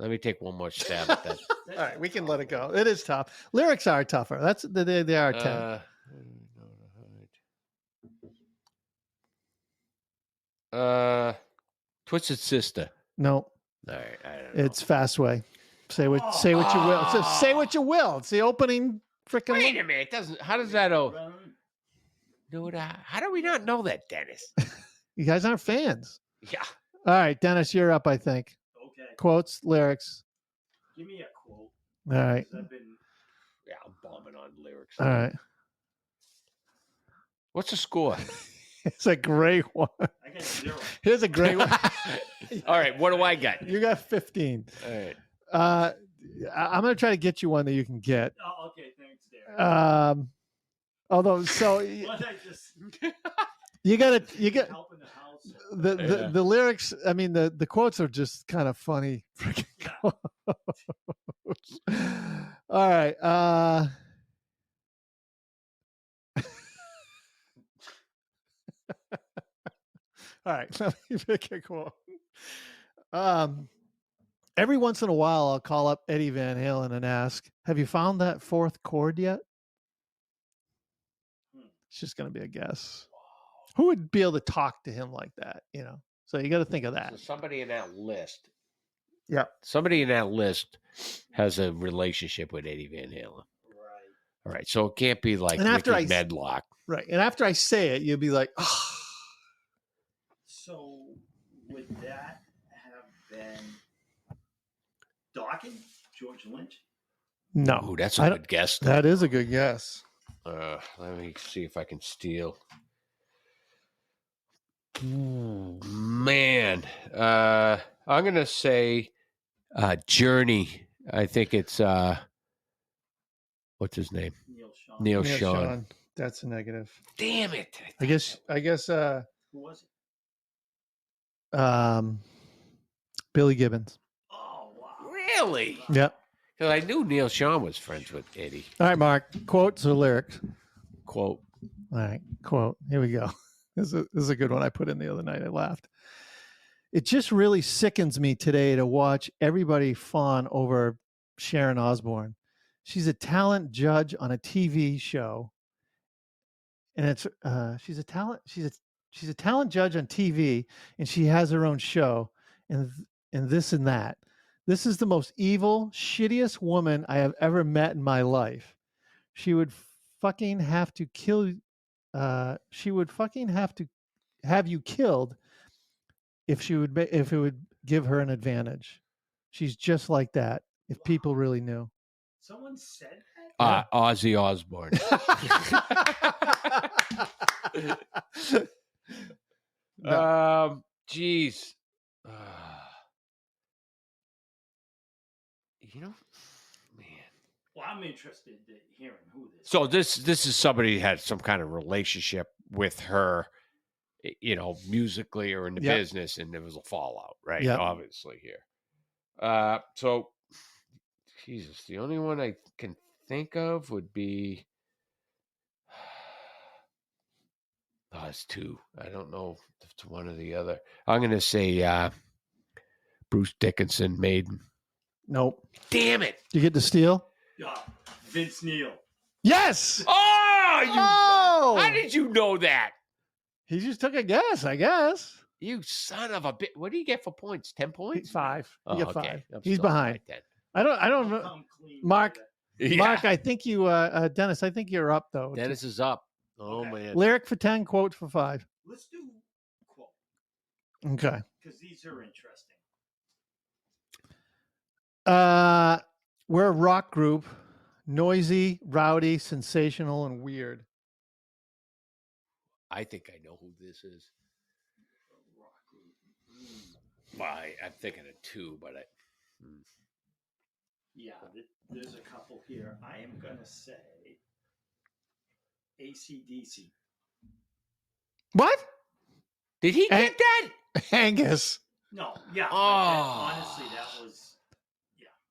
Let me take one more stab at that. All right, we can let it go. It is tough. Lyrics are tougher. They are 10. Twisted Sister. No, All right, I don't know. it's Fastway. Say what you will. Say what you will. It's the opening freaking. Wait a minute. How does that? How do we not know that, Dennis? You guys aren't fans. Yeah. All right, Dennis, you're up. I think. Okay. Quotes, lyrics. Give me a quote. All right. 'Cause I've been. Yeah, I'm bombing on lyrics. All right. What's the score? It's a great one. I got 0. Here's a great one. All right, what do I got? You got 15. All right. I'm going to try to get you one that you can get. Oh, okay. Thanks, Darren. Although, so What I just you got help in the house. the lyrics. I mean, the quotes are just kind of funny. Freaking Yeah. quotes. All right. All right, let me pick a quote. Every once in a while, I'll call up Eddie Van Halen and ask, "Have you found that fourth chord yet?" It's just going to be a guess. Who would be able to talk to him like that? So you got to think of that. So somebody in that list. Yeah. Somebody in that list has a relationship with Eddie Van Halen. Right. All right, so it can't be like And after Ricky Medlock. Right. And after I say it, you'll be like, "Oh." So would that have been Dawkins, George Lynch? No. Oh, that's I a don't- good guess. That is a good guess. Let me see if I can steal. Man, I'm gonna say Journey. I think it's what's his name? Neil Sean. Yeah, Sean. That's a negative. Damn it! I guess Who was it? Billy Gibbons. Oh wow. Really? Yep. Because I knew Neil Sean was friends with Eddie. All right, Mark. Quotes or lyrics? Quote. All right, quote. Here we go. This is a good one I put in the other night. I laughed. It just really sickens me today to watch everybody fawn over Sharon Osbourne. She's a talent judge on a TV show, and it's she's a talent judge on TV, and she has her own show, and this and that. This is the most evil, shittiest woman I have ever met in my life. She would fucking have to kill. She would fucking have to have you killed if if it would give her an advantage. She's just like that. If people really knew. Someone said that? Ozzy Osbourne. Geez. You know, man. Well, I'm interested in hearing who this. So this is somebody who had some kind of relationship with her, musically or in the Yep. business, and there was a fallout, right? Yep. Obviously here. So, Jesus, the only one I can think of would be. Oh, it's two. I don't know if it's one or the other. I'm going to say Bruce Dickinson, Maiden. Nope. Damn it. You get to steal? Yeah, Vince Neil. Yes. Oh, how did you know that? He just took a guess, I guess. You son of a bitch. What do you get for points? 10 points? 5. Oh, You get okay. 5. I'm He's still behind. right then. I don't know. Come clean Mark, with it. Mark, I think you, Dennis, I think you're up though. Dennis is up. Oh, Okay. man. Lyric for 10, quote for 5. Let's do quote Okay. because these are interesting. We're a rock group, noisy, rowdy, sensational, and weird. I think I know who this is. Rock group. Well, I'm thinking of two, but Yeah, there's a couple here. I am gonna say AC/DC. What? did he get that? Angus. No, yeah. Oh. Honestly, that was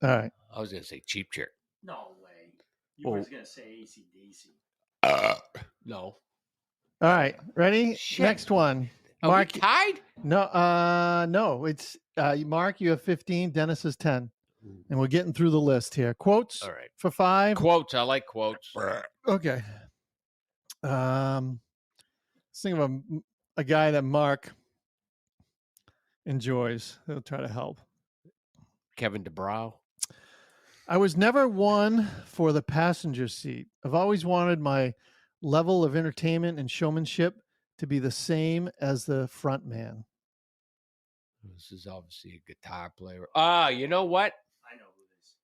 All right. I was going to say Cheap Trick. no way. You were gonna say AC/DC. No. All right. Ready? Shit. Next one. Are Mark. we tied? No, it's Mark, you have 15, Dennis is 10. And we're getting through the list here. Quotes All right. for 5. Quotes. I like quotes. Okay. Let's think of a guy that Mark enjoys. He'll try to help. Kevin DeBrow. I was never one for the passenger seat. I've always wanted my level of entertainment and showmanship to be the same as the front man. This is obviously a guitar player. You know what? I know who this.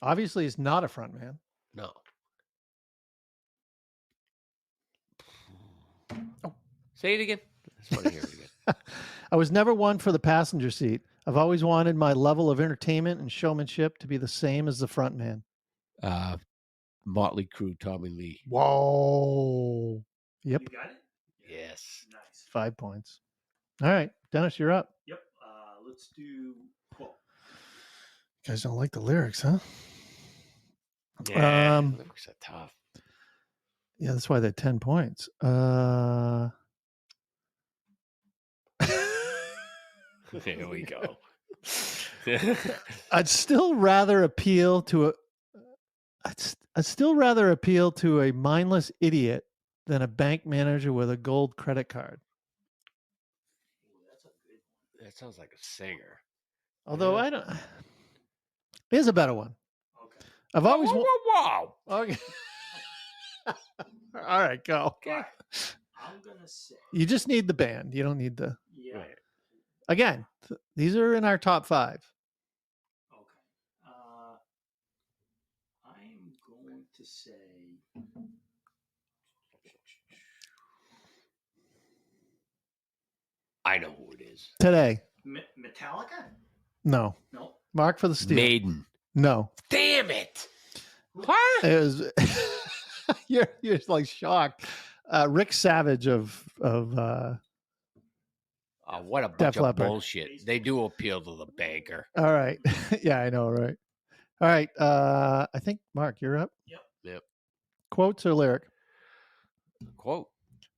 Obviously, he's not a front man. No. Oh. Say it again. I just want to hear it again. I was never one for the passenger seat. I've always wanted my level of entertainment and showmanship to be the same as the front man. Motley Crue, Tommy Lee. Whoa. Yep. You got it? Yes. Nice. 5 points. All right. Dennis, you're up. Yep. Let's do quote. You guys don't like the lyrics, huh? Yeah, lyrics are tough. Yeah, that's why they're 10 points. There we go. I'd still rather appeal to a mindless idiot than a bank manager with a gold credit card. Ooh, that's a good one. That sounds like a singer. Although Yeah. I don't. Here's a better one. Okay. I've always. Whoa. Okay. All right, go. Okay. All right. I'm gonna say. You just need the band. You don't need the. Yeah. Right. Again, these are in our top 5. Okay. I'm going to say. I know who it is. Today. Metallica? No. No. Mark for the steal. Maiden. No. Damn it. Huh? It was. you're like shocked. Rick Savage of What a bunch Def of Leppard. bullshit. They do appeal to the banker. All right. Yeah, I know, right? All right. I think Mark, you're up. Yep. Quotes or lyric? Quote.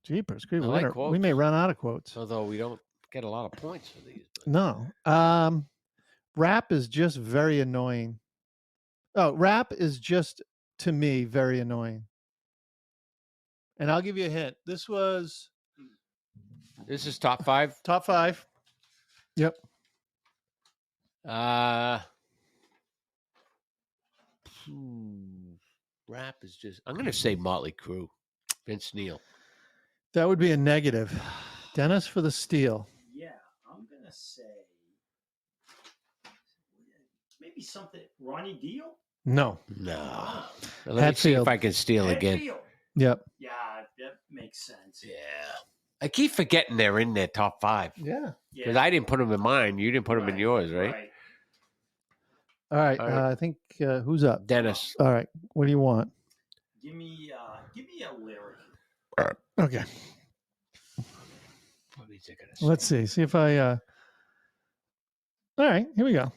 Jeepers, good I like winner. We may quotes. run out of quotes. Although we don't get a lot of points for these. But No. Rap is just very annoying. Oh, rap is just to me very annoying. And I'll give you a hint. This was this is top 5. top 5. Yep. Rap is just. I'm gonna say Motley Crue, Vince Neil. That would be a negative. Dennis for the steal. Yeah, I'm gonna say maybe something. Ronnie Dio. No. No. Let me see if Hetfield. I can steal again. Hetfield. Yep. Yeah, that makes sense. Yeah. I keep forgetting they're in their top 5 Yeah. because I didn't put them in mine. You didn't put them in yours, right? All right. All right. I think who's up? Dennis. All right. What do you want? Give me a lyric. Okay. What is it gonna say? Let's see. See if I. All right. Here we go.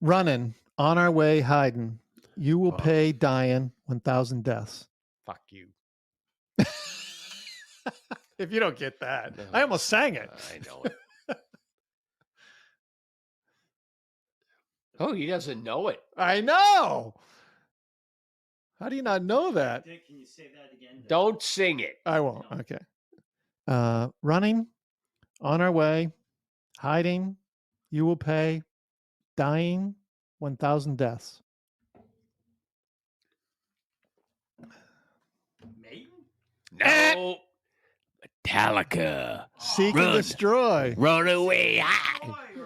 Running on our way, hiding. You will pay, dying, 1,000 deaths. Fuck you. If you don't get that, No. I almost sang it. I know it. Oh, he doesn't know it. I know. How do you not know that? Can you say that again? Don't sing it. I won't. Okay. Running on our way, hiding. You will pay, dying, 1,000 deaths. Maiden? No. Metallica. Seek Run. and destroy. Run away.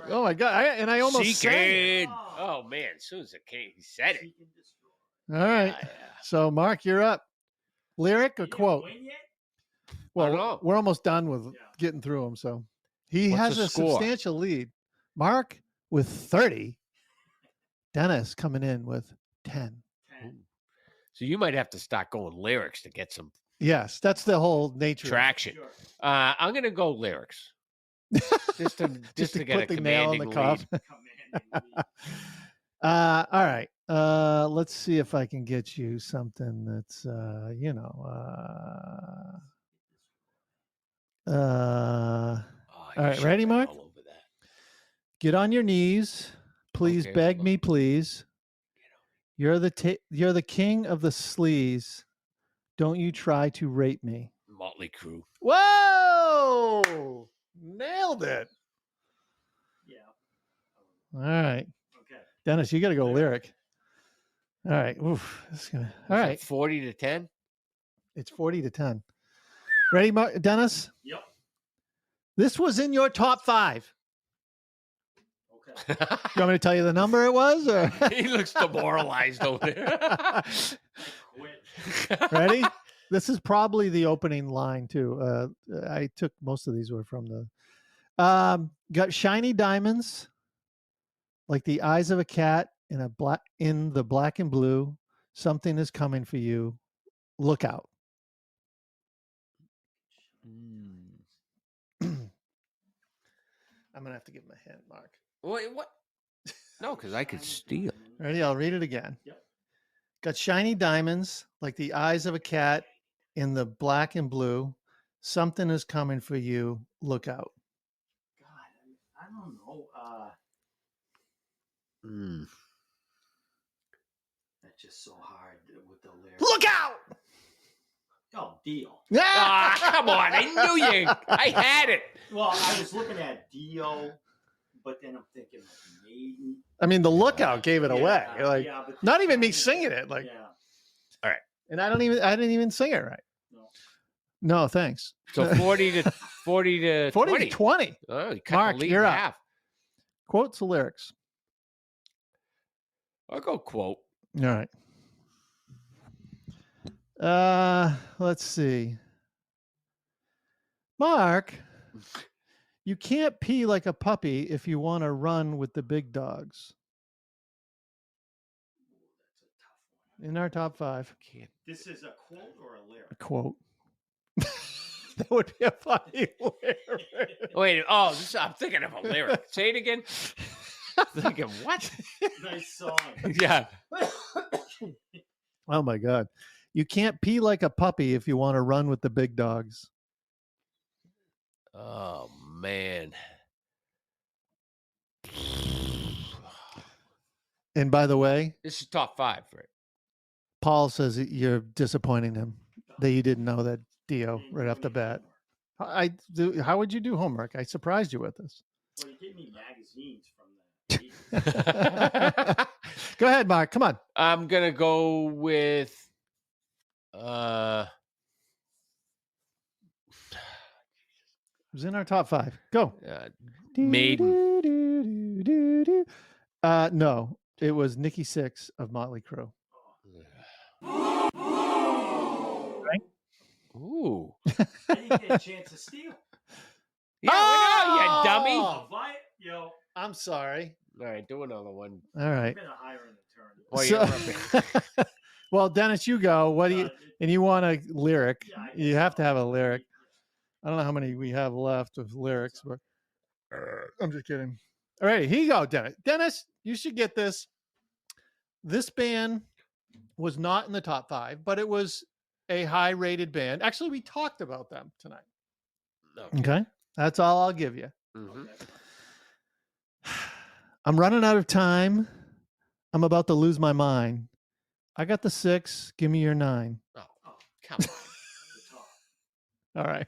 Oh my god! I almost sang it. Seeking. Oh man, as soon as it came, he said it. Seek and destroy. All right. Yeah. So, Mark, you're up. Lyric or You didn't quote? win yet? I don't know. Well, we're almost done with Yeah. getting through them. So, he What's has the a score? substantial lead. Mark with 30. Dennis coming in with 10. 10. So you might have to start going lyrics to get some Yes, that's the whole nature. of it. traction. Sure. I'm gonna go lyrics. Just to Just to get put a the nail in commanding the coffin. lead. Commanding lead. All right. Let's see if I can get you something that's, Oh, all you right, should've ready, been Mark? all over that. get on your knees. Please Okay, beg hold on. me, please. You're the king of the sleaze. Don't you try to rape me. Motley Crue. Whoa! Nailed it. Yeah. All right. Okay. Dennis, you got to go lyric. All right. Oof. All right. 40 to 10. It's 40-10. Ready, Dennis? Yep. This was in your top 5. Okay. You want me to tell you the number it was? Or? He looks demoralized over there. Quit. Ready? This is probably the opening line too. I took most of these were from the. Got shiny diamonds, like the eyes of a cat in the black and blue. Something is coming for you. Look out. I'm gonna have to give him a hint, Mark. Wait, what? No, because I could steal. Ready? I'll read it again. Yep. Got shiny diamonds, like the eyes of a cat in the black and blue. Something is coming for you. Look out. God, I don't know. That's just so hard with the lyrics. Look out! Oh, Dio. Ah, come on. I knew you. I had it. Well, I was looking at Dio, but then I'm thinking like Maiden. I mean, the lookout gave it away. Yeah, Like, yeah, but not even me singing it. Like, yeah. and I didn't even sing it right. No. No, thanks. So 40 to 40 to 20. Oh, you cut Mark, the lead you're in up. half. Quotes the lyrics. I'll go quote. All right. Let's see. Mark, you can't pee like a puppy if you want to run with the big dogs. That's a tough one. In our top 5. Can't. This is a quote or a lyric? A quote. That would be a funny lyric. Wait. Oh, I'm thinking of a lyric. Say it again. Thinking what? Nice song. Yeah. Oh my God. You can't pee like a puppy if you want to run with the big dogs. Oh man. And by the way, This is top 5, right? Paul says that you're disappointing him that you didn't know that Dio right off the bat. How would you do homework? I surprised you with this. Well, you gave me magazines from the 80s. Go ahead, Mark. Come on. I'm gonna go with It was in our top 5. Go. Maiden. No, it was Nikki Sixx of Motley Crue. Ooh. I didn't get a chance to steal. Yeah, you dummy. Oh! Yo, I'm sorry. All right, do another one. All I'm right. gonna hire an attorney. Well, So- well, Dennis, you go. What do you? And you want a lyric? Yeah, I You guess have to so. have a lyric. I don't know how many we have left of lyrics, but I'm just kidding. All right, here you go, Dennis. Dennis, you should get this. This band was not in the top 5, but it was a high-rated band. Actually, we talked about them tonight. Okay, that's all I'll give you. Mm-hmm. Okay. I'm running out of time. I'm about to lose my mind. I got the 6. Give me your 9. Oh, come on. The top. All right.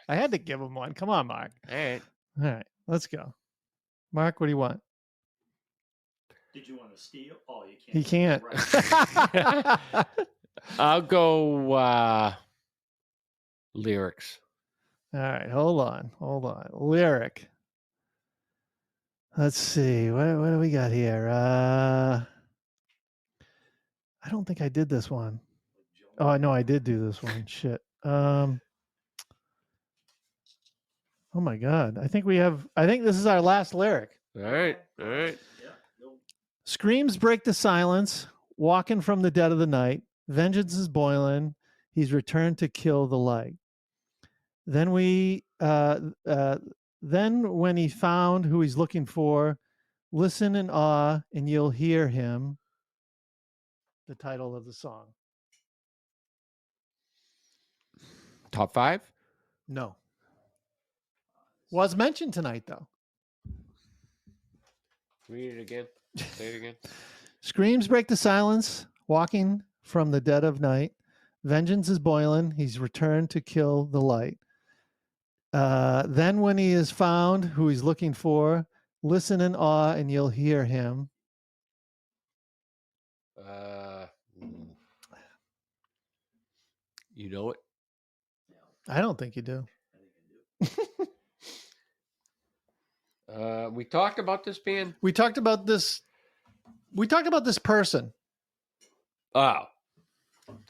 I had to give him one. Come on, Mark. All right. All right, let's go. Mark, what do you want? Did you want to steal? Oh, you can't. He can't. Right. I'll go lyrics. All right, hold on. Lyric. Let's see. What do we got here? I don't think I did this one. Oh, no, I did do this one. Shit. Oh my God. I think this is our last lyric. All right. Yeah. No. Screams break the silence, walking from the dead of the night. Vengeance is boiling. He's returned to kill the light. Then when he found who he's looking for, listen in awe and you'll hear him. The title of the song. Top 5? No. Was mentioned tonight though. Read it again. Say it again. Screams break the silence, walking from the dead of night. Vengeance is boiling. He's returned to kill the light. Then when he is found who he's looking for, listen in awe and you'll hear him. You know it? I don't think you do. I think I do. We talked about this band. We talked about this person. Oh. Fuck.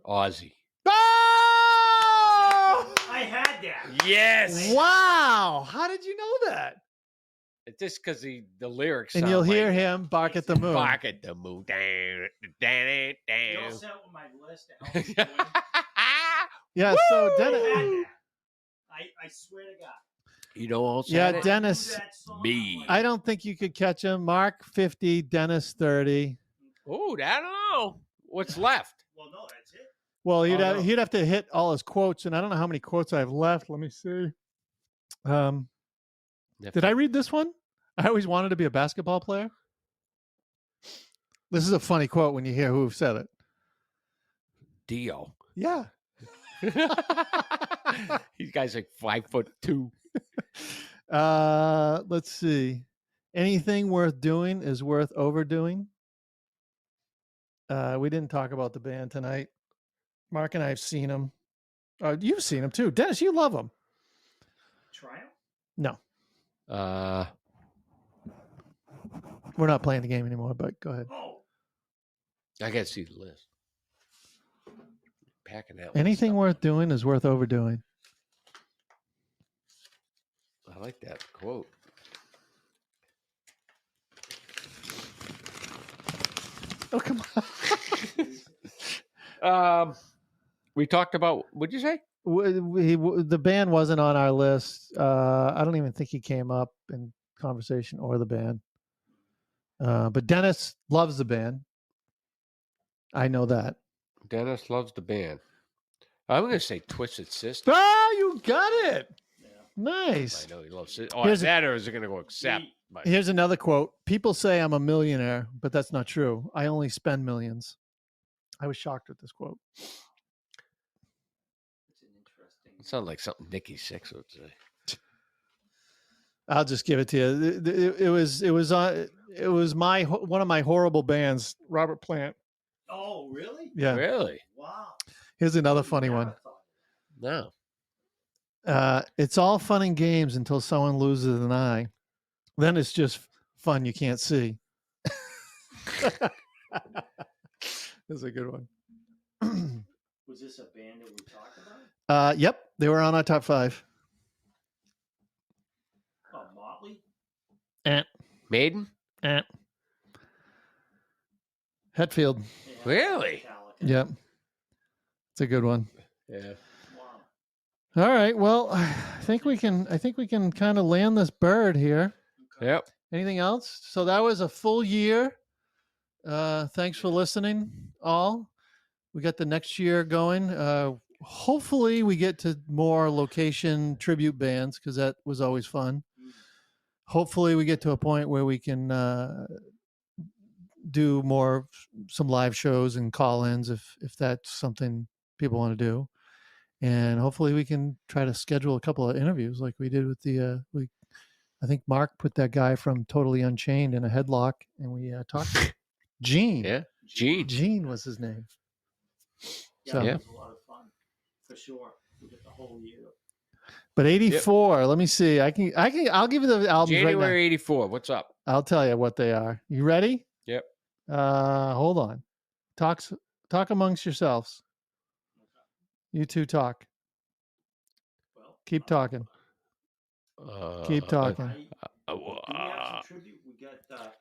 Ozzy. Oh! I had that. Yes. Wow. How did you know that? It's just because the lyrics. And sound you'll like hear him bark at the moon. Bark at the moon. You all Down. set with my list to help me win? Yeah, so I Dennis. had that. I swear to God. You know also. Yeah, had it? Dennis. I knew that song. Me. I don't think you could catch him. Mark 50, Dennis 30. Oh, I don't know. What's left? Well, no, that's it. Well, Oh, no. he'd have to hit all his quotes, and I don't know how many quotes I have left. Let me see. Did I read this one? I always wanted to be a basketball player. This is a funny quote when you hear who said it. Dio. Yeah. These guys like 5'2". Let's see. Anything worth doing is worth overdoing. We didn't talk about the band tonight. Mark and I have seen them. You've seen them too. Dennis, you love them. Triumph? No, Uh, we're not playing the game anymore, but go ahead. Oh, I gotta see the list. Packing that. Anything list worth doing is worth overdoing. up. I like that quote. Oh, come Um, we talked about. What'd you say? on. The band wasn't on our list. I don't even think he came up in conversation or the band. But Dennis loves the band. I know that. Dennis loves the band. I'm gonna say Twisted Sister. Ah, you got it. yeah. Nice. I know he loves it. Oh, Here's- that or is it gonna go accept? Me. But Here's another quote. People say I'm a millionaire, but that's not true. I only spend millions. I was shocked with this quote. It's an interesting It sounds like something Nikki Sixx would say. I'll just give it to you. It was one of my horrible bands, Robert Plant. Oh, really? Yeah. Really? Wow. Here's another funny one. No. It's all fun and games until someone loses an eye. Then it's just fun you can't see. That's a good one. Was this a band that we talked about? Yep, they were on our top 5. Oh, Motley? Maiden? Hetfield. Yeah, Really? Metallica. Yep. It's a good one. Yeah. All right. Well, I think we can kind of land this bird here. Yep. Anything else? So that was a full year. Thanks for listening, all. We got the next year going. Hopefully we get to more location tribute bands because that was always fun. Hopefully we get to a point where we can do some live shows and call-ins if that's something people want to do. And hopefully we can try to schedule a couple of interviews like we did with I think Mark put that guy from Totally Unchained in a headlock and we talked to Gene. Yeah. Gene. Gene was his name. Yeah, So- it was a lot of fun. For sure. We did the whole year. But 84, let me see. I'll give you the albums right now. January 84. What's up? I'll tell you what they are. You ready? Yep. Hold on. Talk amongst yourselves. You two talk. Well, Keep talking. Keep talking. Do we have some tribute? We got that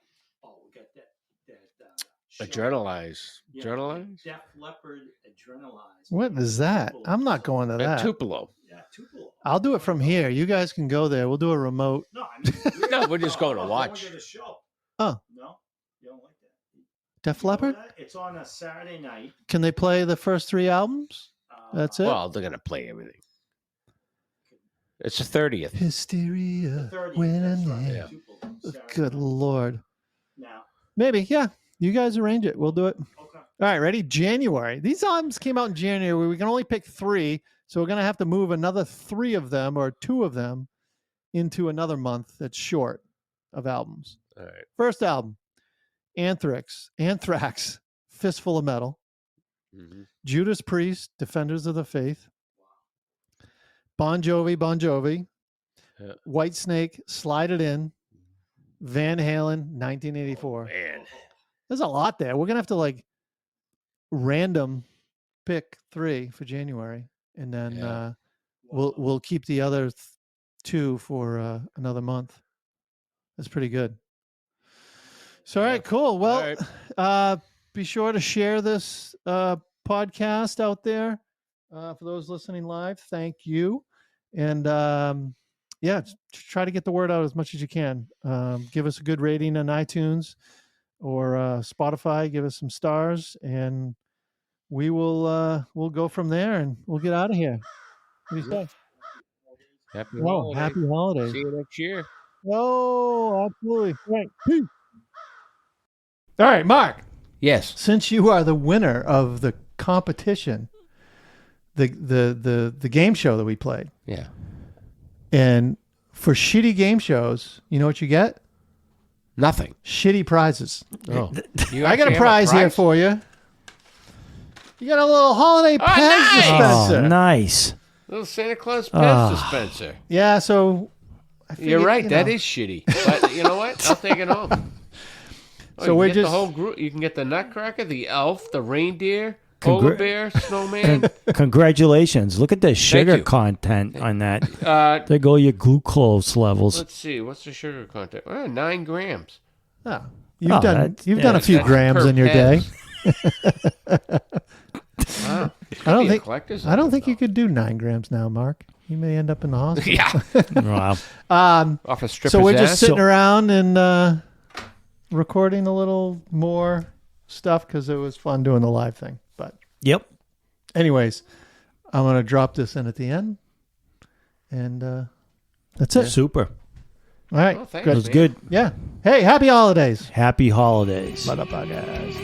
show. Adrenalize. Yeah, Adrenalize? Def Leppard Adrenalize. What is that? I'm not going to that. Tupelo. Yeah, Tupelo. I'll do it from here. You guys can go there. We'll do a remote. No, I mean, No, we're just going to I watch. wanna get a show. Oh. No, you don't like that. Def You know Leppard? that? It's on a Saturday night. Can they play the first 3 albums? That's it? Well, they're going to play everything. It's the 30th. Hysteria. The 30th, When that's I'm right, there. Yeah. Tupelo, Saturday Good night. Lord. Now, Maybe. Yeah. You guys arrange it. We'll do it. okay. All right, ready? January. These albums came out in January. We can only pick 3, so we're going to have to move another 3 of them or 2 of them into another month that's short of albums. All right. First album, Anthrax, Fistful of Metal. Mm-hmm. Judas Priest, Defenders of the Faith. Bon Jovi. Yeah. Whitesnake, Slide It In. Van Halen, 1984. Man. There's a lot there. We're gonna have to random pick 3 for January, and then Yeah. we'll keep the other 2 for another month. That's pretty good. So all right, cool. Well, be sure to share this podcast out there for those listening live. Thank you, and try to get the word out as much as you can. Give us a good rating on iTunes or Spotify. Give us some stars, and we'll go from there, and we'll get out of here. What do you say? Happy Oh, holidays. happy holidays! See you next year. Oh, absolutely. Right. Peace. All right, Mark. Yes. Since you are the winner of the competition, the game show that we played, Yeah. and for shitty game shows, you know what you get? Nothing. Shitty prizes. Oh. I got a prize here for you. You got a little holiday Pez nice! dispenser. Oh, nice. Little Santa Claus Pez dispenser. Yeah, so I You're figured, right. you That know, is shitty. But you know what? I'll take it home. So you we're can get just- the whole group. You can get the Nutcracker, the Elf, the reindeer, polar bear, snowman. Congratulations. Look at the sugar you. content on that. Let's There go your glucose levels. see. What's the sugar content? 9 grams. Oh, you've done a That's- few that's grams per in your day. Pez. Wow. I don't Be a think collector's I don't item, think you though. could do 9 grams now, Mark. You may end up in the hospital. Yeah. Wow. Off a stripper's So we're just ass. sitting around and recording a little more stuff because it was fun doing the live thing. But Yep. anyways, I'm going to drop this in at the end. And that's it. Super. All right. Oh, thanks, good. That was man. good. Yeah. Hey, happy holidays. Happy holidays. Bye, guys.